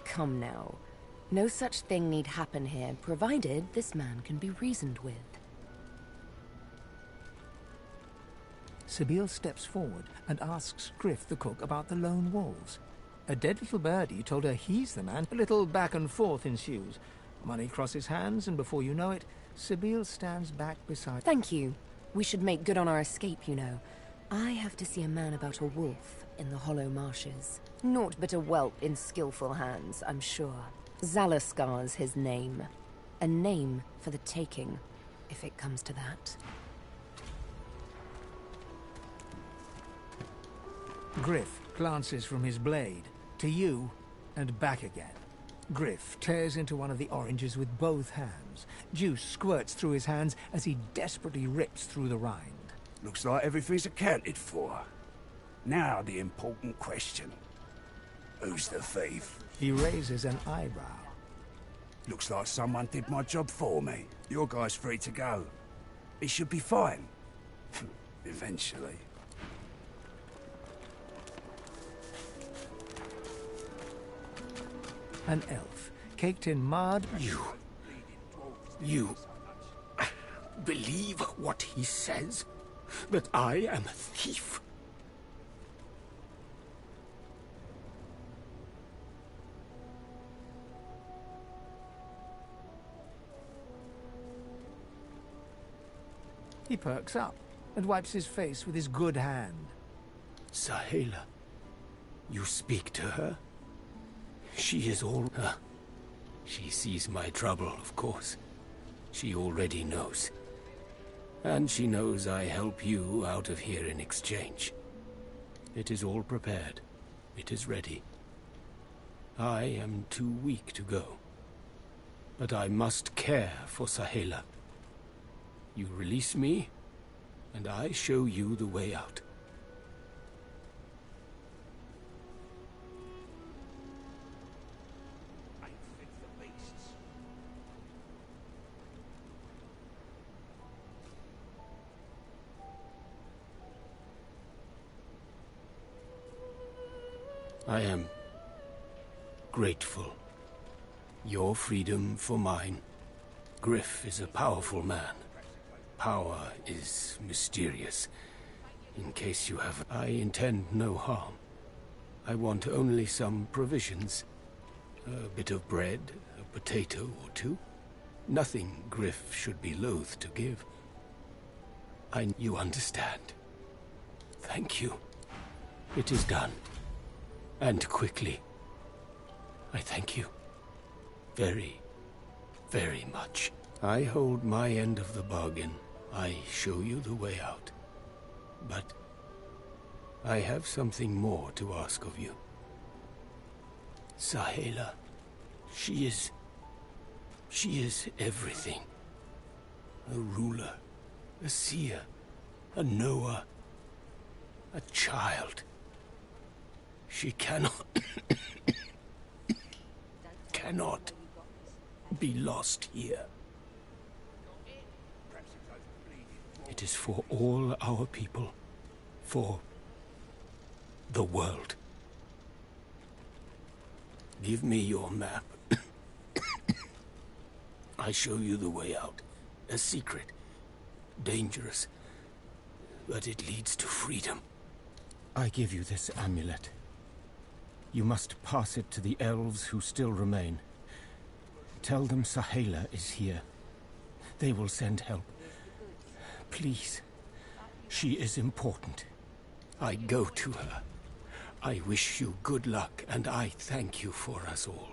[SPEAKER 17] Come now. No such thing need happen here, provided this man can be reasoned with.
[SPEAKER 6] Sabine steps forward and asks Griff the cook about the lone wolves. A dead little birdie told her he's the man. A little back and forth ensues. Money crosses hands, and before you know it, Sabine stands back beside...
[SPEAKER 17] Thank you. We should make good on our escape, you know. I have to see a man about a wolf in the hollow marshes. Naught but a whelp in skillful hands, I'm sure. Zalaskar's his name. A name for the taking, if it comes to that.
[SPEAKER 6] Griff glances from his blade to you and back again. Griff tears into one of the oranges with both hands. Juice squirts through his hands as he desperately rips through the rind.
[SPEAKER 1] Looks like everything's accounted for. Now the important question. Who's the thief?
[SPEAKER 6] He raises an eyebrow.
[SPEAKER 1] Looks like someone did my job for me. Your guy's free to go. He should be fine. Eventually.
[SPEAKER 6] An elf, caked in mud.
[SPEAKER 20] You believe what he says? That I am a thief?
[SPEAKER 6] He perks up and wipes his face with his good hand.
[SPEAKER 20] Sahela, you speak to her? She is all... she sees my trouble, of course. She already knows. And she knows I help you out of here in exchange. It is all prepared. It is ready. I am too weak to go. But I must care for Sahela. You release me, and I show you the way out. I am grateful. Your freedom for mine. Griff is a powerful man. Power is mysterious. In case you have... I intend no harm. I want only some provisions. A bit of bread, a potato or two. Nothing Griff should be loath to give. You understand. Thank you. It is done. And quickly. I thank you. Very, very much. I hold my end of the bargain. I show you the way out. But I have something more to ask of you. Sahela, she is everything. A ruler, a seer, a knower, a child. She cannot be lost here. It is for all our people, for the world. Give me your map. I show you the way out. A secret. Dangerous. But it leads to freedom.
[SPEAKER 6] I give you this amulet. You must pass it to the elves who still remain. Tell them Sahela is here. They will send help. Please. She is important.
[SPEAKER 20] I go to her. I wish you good luck, and I thank you for us all.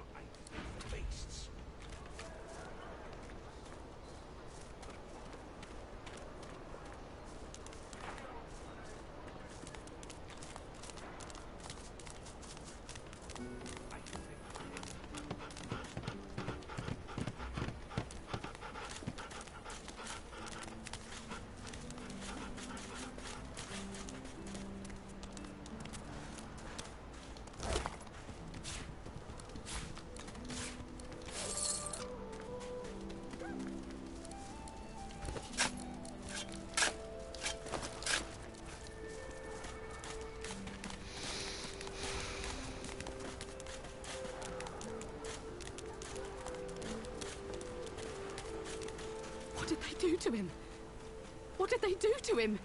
[SPEAKER 9] What did they do to him? What did they do to him?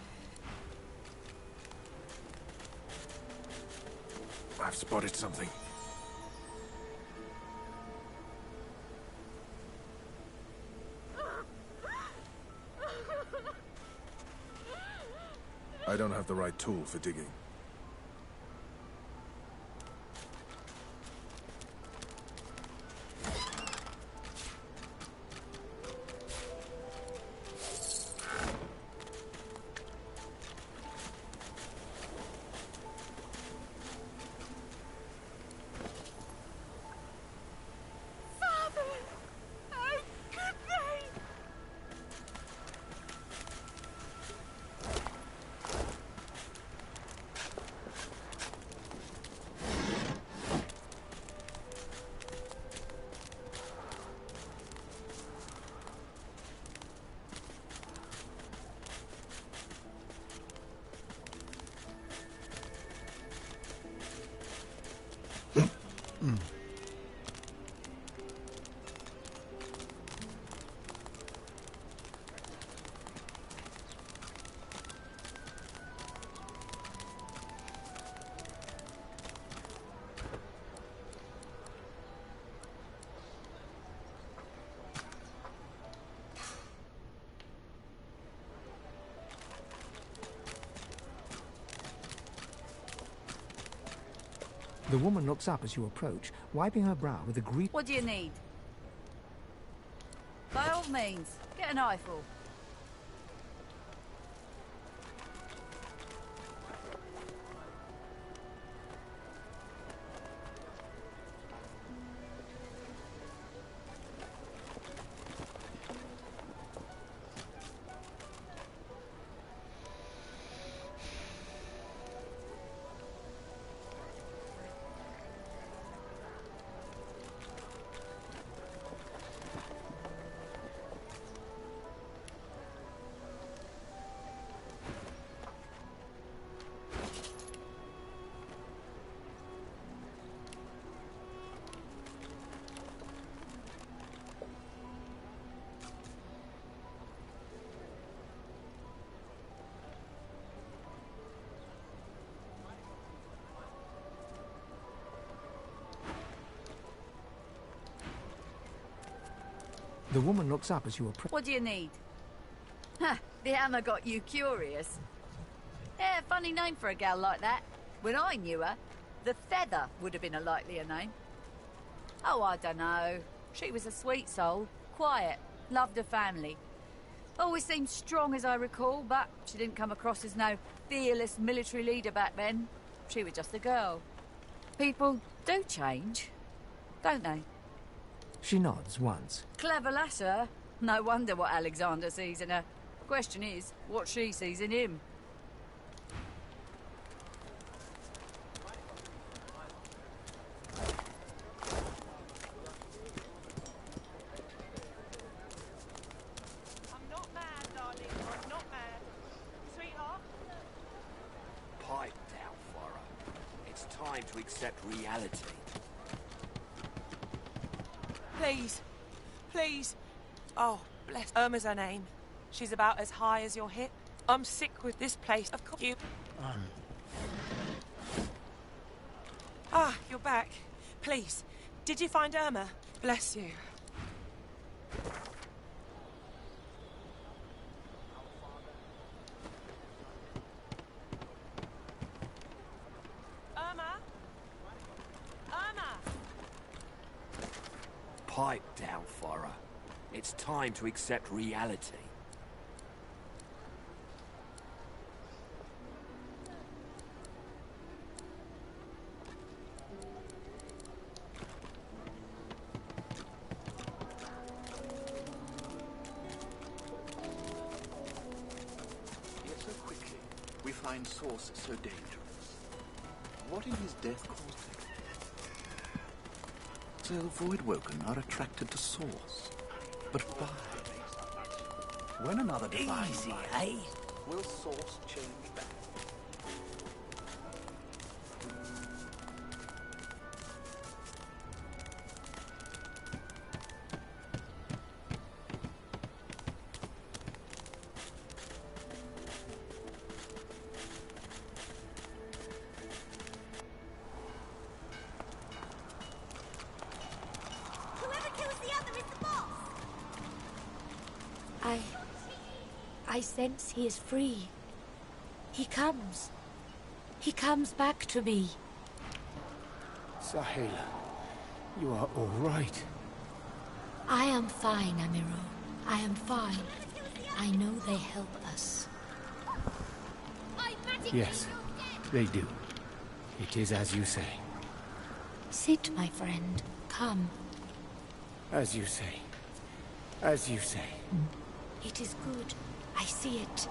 [SPEAKER 19] I've spotted something. I don't have the right tool for digging.
[SPEAKER 6] The woman looks up as you approach, wiping her brow with a grief.
[SPEAKER 2] What do you need? By all means, get an eyeful.
[SPEAKER 6] The woman looks up as you approach.
[SPEAKER 2] What do you need? Ha! The hammer got you curious. Yeah, funny name for a gal like that. When I knew her, the Feather would have been a likelier name. Oh, I don't know. She was a sweet soul, quiet, loved her family. Always seemed strong as I recall, but she didn't come across as no fearless military leader back then. She was just a girl. People do change, don't they?
[SPEAKER 6] She nods once.
[SPEAKER 2] Clever lass, her. No wonder what Alexander sees in her. Question is, what she sees in him.
[SPEAKER 11] I'm not mad, darling. I'm not mad. Sweetheart?
[SPEAKER 21] Pipe down, Farah. It's time to accept reality.
[SPEAKER 11] Please. Please. Oh, bless. Irma's her name. She's about as high as your hip. I'm sick with this place. Of course you... Ah, you're back. Please. Did you find Irma? Bless you. Irma? Irma?
[SPEAKER 21] Pipe down, Farah. It's time to accept reality.
[SPEAKER 8] Yet so quickly, we find Source so dangerous. What in his death caused it? So the Voidwoken are attracted to Source. But why? When another divine
[SPEAKER 15] Easy,
[SPEAKER 8] rises,
[SPEAKER 15] eh?
[SPEAKER 8] will Source change back?
[SPEAKER 10] Whoever kills the other is the boss!
[SPEAKER 22] I sense he is free. He comes. He comes back to me.
[SPEAKER 20] Sahela, you are all right.
[SPEAKER 22] I am fine, Amiro. I am fine. I know they help us.
[SPEAKER 20] Yes, they do. It is as you say.
[SPEAKER 22] Sit, my friend. Come.
[SPEAKER 20] As you say. As you say.
[SPEAKER 22] It is good. I see it.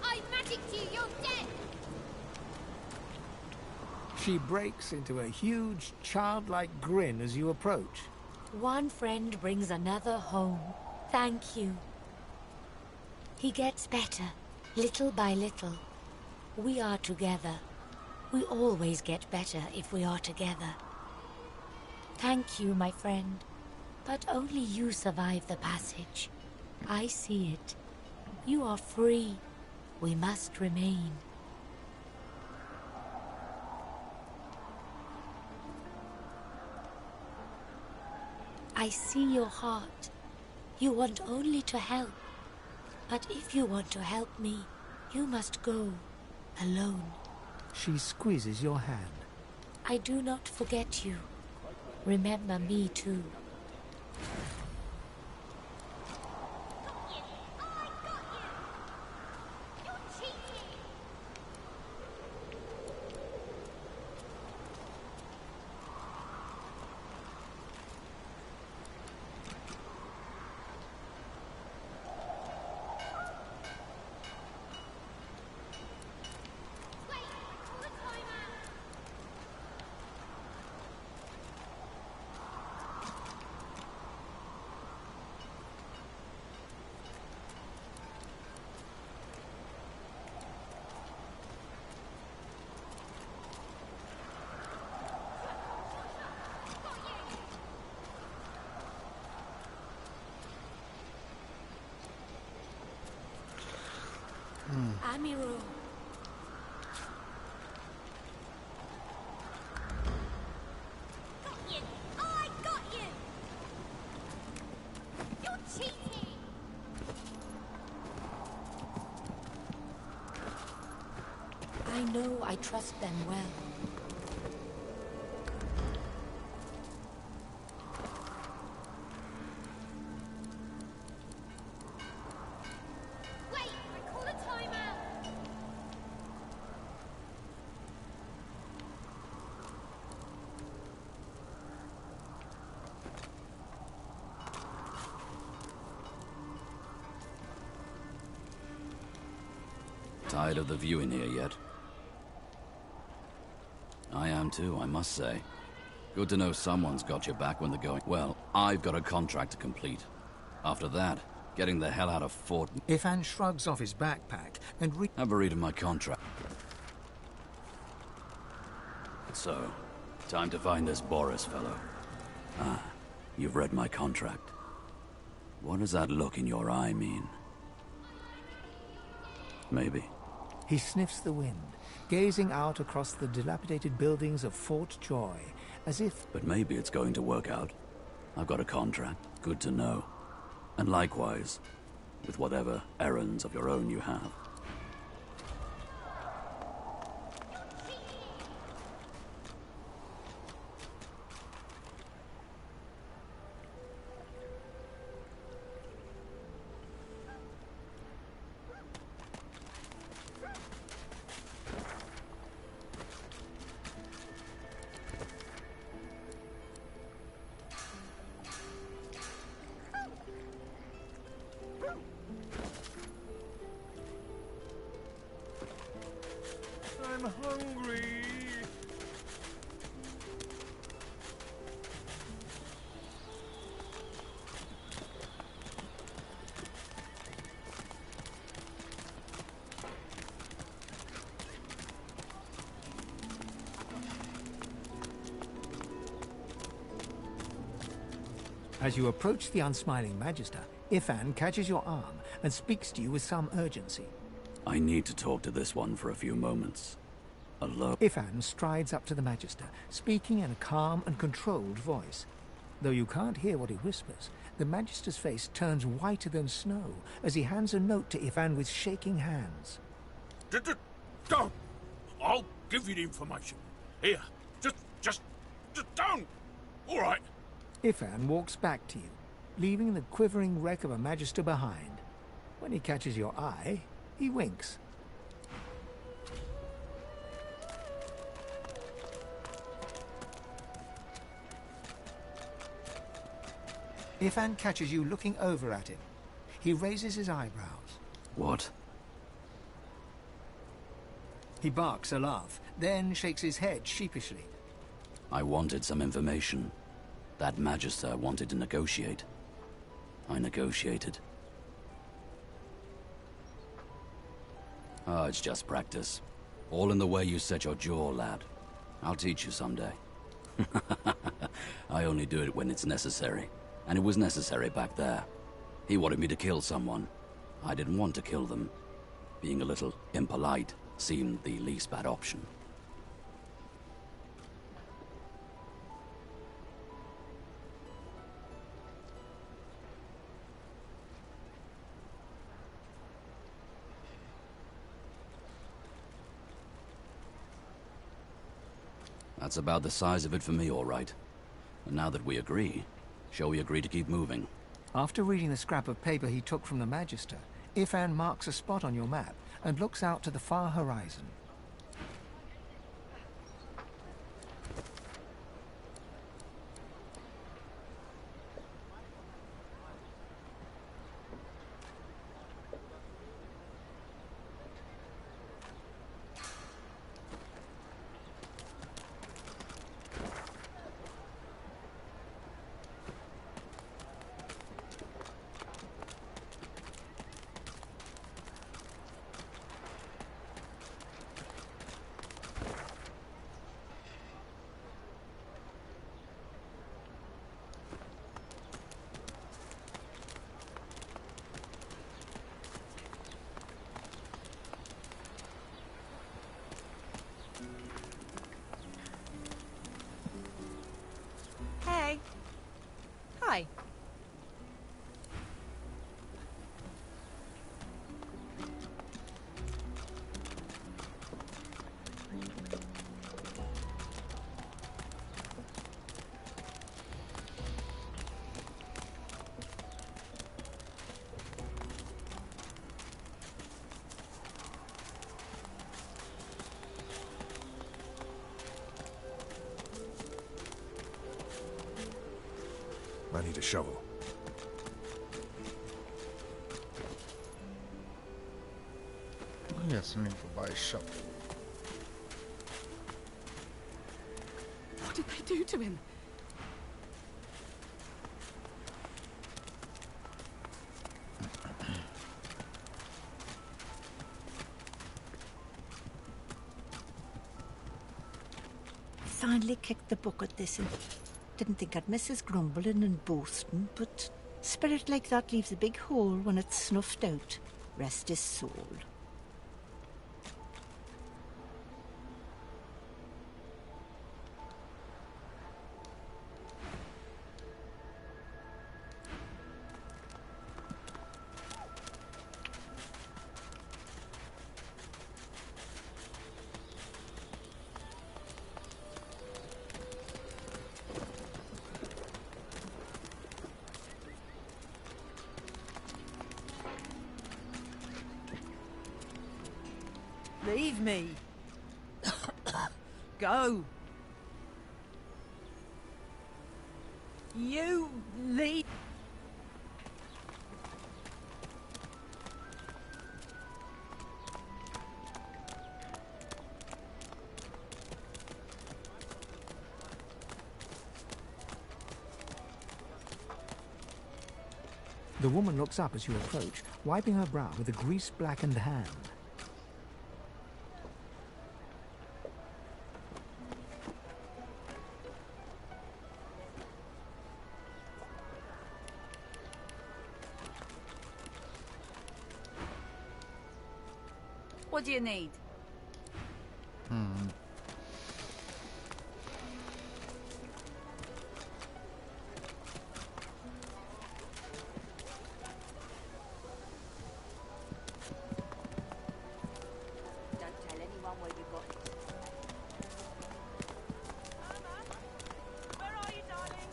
[SPEAKER 10] I magicked you, you're dead!
[SPEAKER 6] She breaks into a huge, childlike grin as you approach.
[SPEAKER 22] One friend brings another home. Thank you. He gets better, little by little. We are together. We always get better if we are together. Thank you, my friend. But only you survive the passage. I see it. You are free. We must remain. I see your heart. You want only to help. But if you want to help me, you must go alone.
[SPEAKER 6] She squeezes your hand.
[SPEAKER 22] I do not forget you. Remember me too. Amiro. know I trust them well.
[SPEAKER 10] Wait! I call a timeout!
[SPEAKER 18] Tired of the viewing here yet? I am too, I must say. Good to know someone's got your back when they're going. Well, I've got a contract to complete. After that, getting the hell out of Fort...
[SPEAKER 6] Ifan shrugs off his backpack and
[SPEAKER 18] Have a read of my contract. So, time to find this Boris fellow. Ah, you've read my contract. What does that look in your eye mean? Maybe.
[SPEAKER 6] He sniffs the wind, gazing out across the dilapidated buildings of Fort Joy, as if...
[SPEAKER 18] But maybe it's going to work out. I've got a contract. Good to know. And likewise, with whatever errands of your own you have.
[SPEAKER 19] I'm hungry.
[SPEAKER 6] As you approach the unsmiling Magister, Ifan catches your arm and speaks to you with some urgency.
[SPEAKER 18] I need to talk to this one for a few moments. Alone.
[SPEAKER 6] Ifan strides up to the Magister, speaking in a calm and controlled voice. Though you can't hear what he whispers, the Magister's face turns whiter than snow as he hands a note to Ifan with shaking hands.
[SPEAKER 7] Don't! I'll give you the information. Here, just don't! All right.
[SPEAKER 6] Ifan walks back to you, leaving the quivering wreck of a Magister behind. When he catches your eye, he winks. Ifan catches you looking over at him. He raises his eyebrows.
[SPEAKER 18] What?
[SPEAKER 6] He barks a laugh, then shakes his head sheepishly.
[SPEAKER 18] I wanted some information. That Magister wanted to negotiate. I negotiated. Oh, it's just practice. All in the way you set your jaw, lad. I'll teach you someday. I only do it when it's necessary. And it was necessary back there. He wanted me to kill someone. I didn't want to kill them. Being a little impolite seemed the least bad option. That's about the size of it for me, all right. And now that we agree, shall we agree to keep moving?
[SPEAKER 6] After reading the scrap of paper he took from the Magister, Ifan marks a spot on your map and looks out to the far horizon.
[SPEAKER 3] Hey. Hi.
[SPEAKER 19] I need a shovel.
[SPEAKER 4] Oh, yes, I need to buy a shovel.
[SPEAKER 9] What did they do to him?
[SPEAKER 16] Finally kicked the bucket this and didn't think I'd miss his grumbling and boasting, but spirit like that leaves a big hole when it's snuffed out. Rest his soul.
[SPEAKER 2] Leave me. Go. You leave.
[SPEAKER 6] The woman looks up as you approach, wiping her brow with a grease-blackened hand.
[SPEAKER 2] What do you need? Don't tell anyone where you got it.
[SPEAKER 11] Where are you, darling?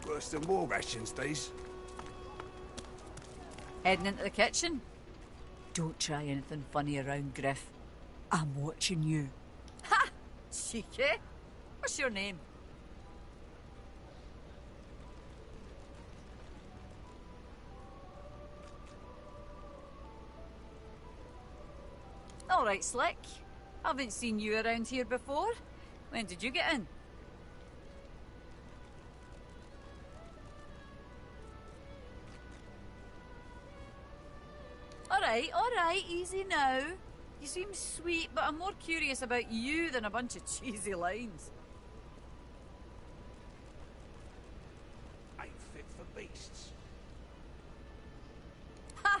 [SPEAKER 1] Worse than war rations, these.
[SPEAKER 2] Heading into the kitchen? Don't try anything funny around, Griff. I'm watching you. Ha! Cheeky. What's your name? All right, Slick. Haven't seen you around here before. When did you get in? All right, easy now. You seem sweet, but I'm more curious about you than a bunch of cheesy lines.
[SPEAKER 1] Ain't fit for beasts.
[SPEAKER 2] Ha!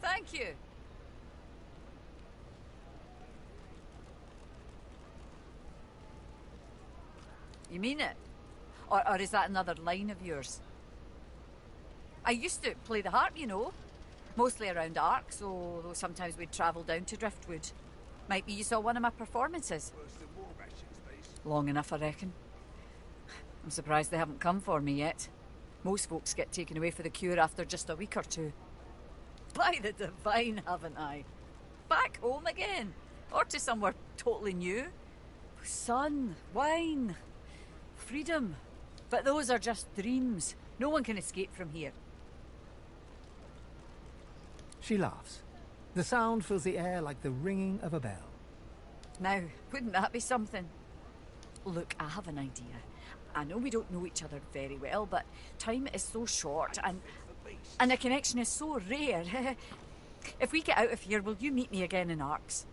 [SPEAKER 2] Thank you. You mean it? Or is that another line of yours? I used to play the harp, you know. Mostly around Arcs, although sometimes we'd travel down to Driftwood. Might be you saw one of my performances. Long enough, I reckon. I'm surprised they haven't come for me yet. Most folks get taken away for the cure after just a week or two. By the divine, haven't I? Back home again. Or to somewhere totally new. Sun, wine, freedom. But those are just dreams. No one can escape from here.
[SPEAKER 6] She laughs. The sound fills the air like the ringing of a bell.
[SPEAKER 2] Now, wouldn't that be something? Look, I have an idea. I know we don't know each other very well, but time is so short and a connection is so rare. If we get out of here, will you meet me again in Arcs?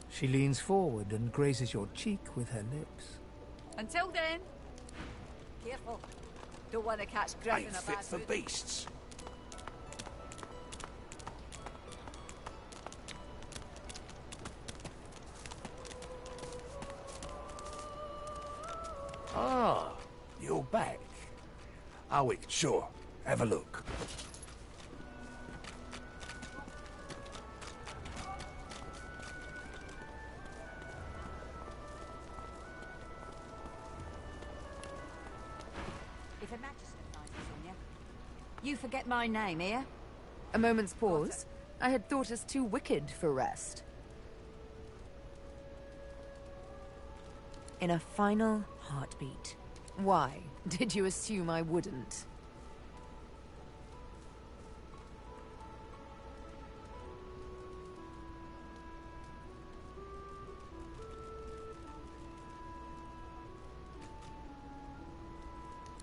[SPEAKER 6] She leans forward and grazes your cheek with her lips.
[SPEAKER 2] Until then, careful. Don't want to catch Griff in a
[SPEAKER 1] fit
[SPEAKER 2] bad
[SPEAKER 1] for
[SPEAKER 2] mood.
[SPEAKER 1] beasts. Ah, you're back. Oh, sure. Have a look.
[SPEAKER 2] The Magister finds us on you. You forget my name here?
[SPEAKER 17] A moment's pause. I had thought us too wicked for rest. In a final heartbeat. Why did you assume I wouldn't?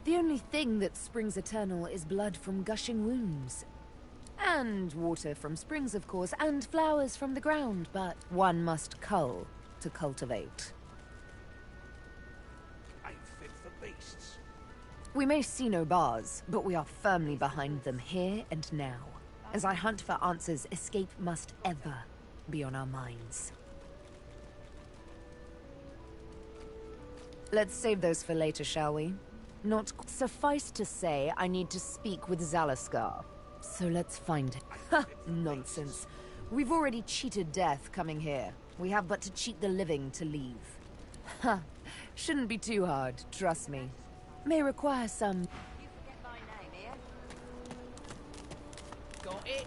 [SPEAKER 17] The only thing that springs eternal is blood from gushing wounds. And water from springs, of course, and flowers from the ground, but one must cull to cultivate.
[SPEAKER 1] Ain't fit for beasts.
[SPEAKER 17] We may see no bars, but we are firmly behind them here and now. As I hunt for answers, escape must ever be on our minds. Let's save those for later, shall we? Not suffice to say, I need to speak with Zalaskar. So let's find him. Ha! Nonsense. We've already cheated death coming here. We have but to cheat the living to leave. Ha! Shouldn't be too hard, trust me. May require some...
[SPEAKER 2] You forget my name here?
[SPEAKER 11] Got it.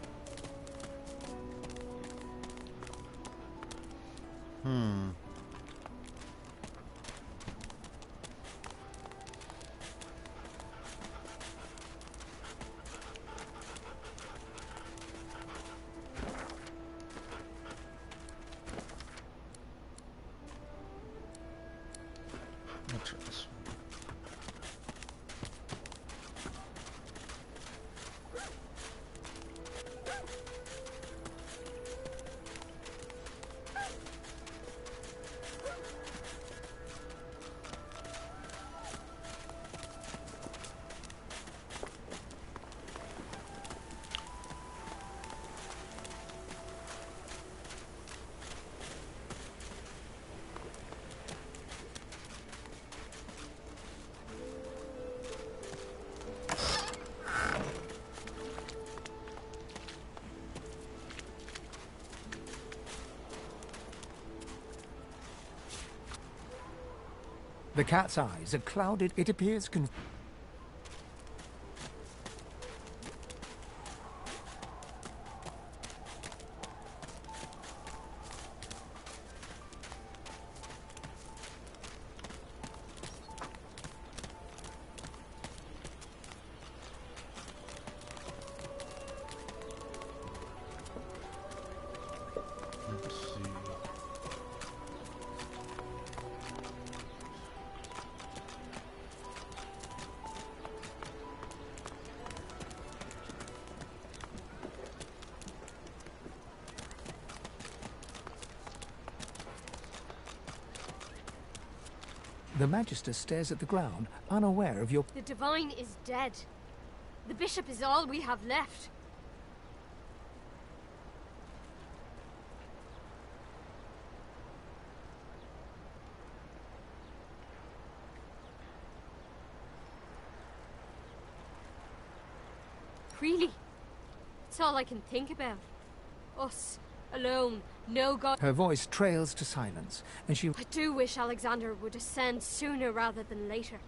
[SPEAKER 6] The cat's eyes are clouded. It appears The Magister stares at the ground, unaware of your...
[SPEAKER 10] The Divine is dead. The Bishop is all we have left. Really? It's all I can think about. Us, alone, no god.
[SPEAKER 6] Her voice trails to silence, and she...
[SPEAKER 10] I do wish Alexander would ascend sooner rather than later.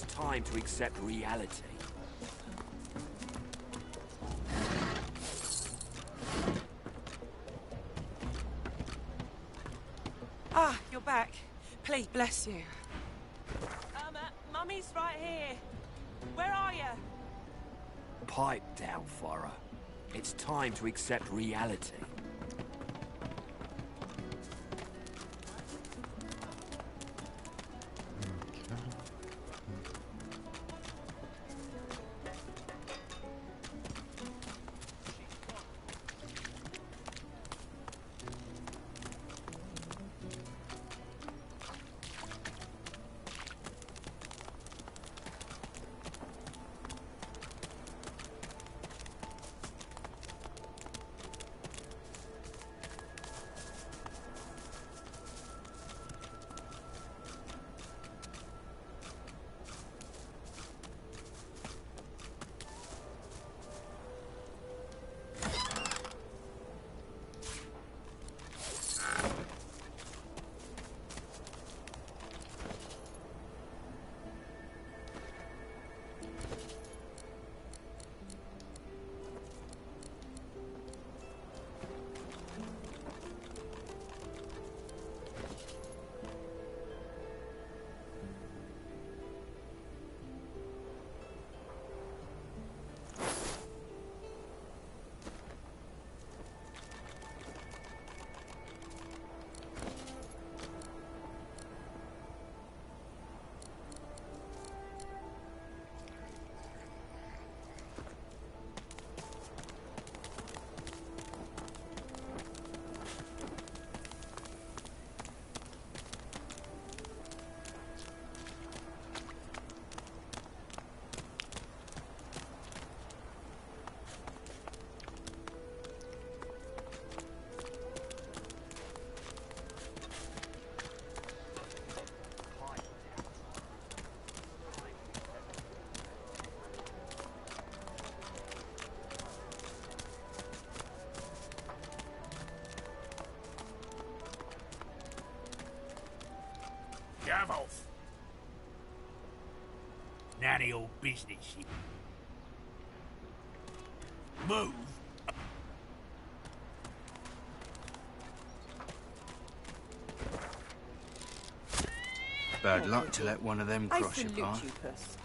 [SPEAKER 21] Time to accept reality.
[SPEAKER 11] Ah, you're back. Please, bless you. Mummy's right here. Where are you?
[SPEAKER 21] Pipe down, Farah. It's time to accept reality.
[SPEAKER 1] Shove off. None of your business. Move.
[SPEAKER 14] Bad luck to let one of them
[SPEAKER 3] I
[SPEAKER 14] cross your
[SPEAKER 3] salute
[SPEAKER 14] path.
[SPEAKER 3] you, Puss.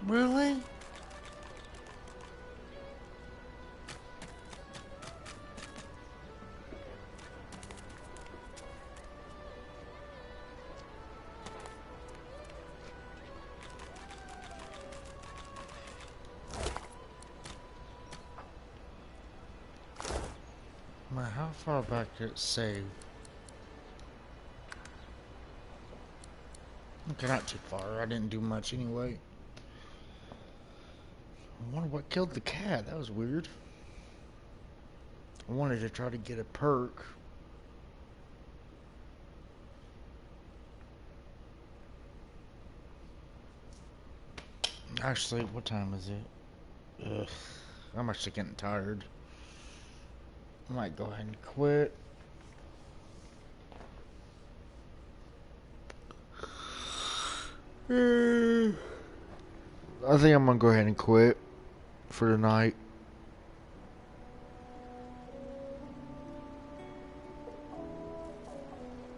[SPEAKER 4] Really? Man, how far back did it save? Okay, not too far. I didn't do much anyway. I wonder what killed the cat. That was weird. I wanted to try to get a perk. Actually, what time is it? Ugh, I'm actually getting tired. I might go ahead and quit. I think I'm gonna go ahead and quit for tonight.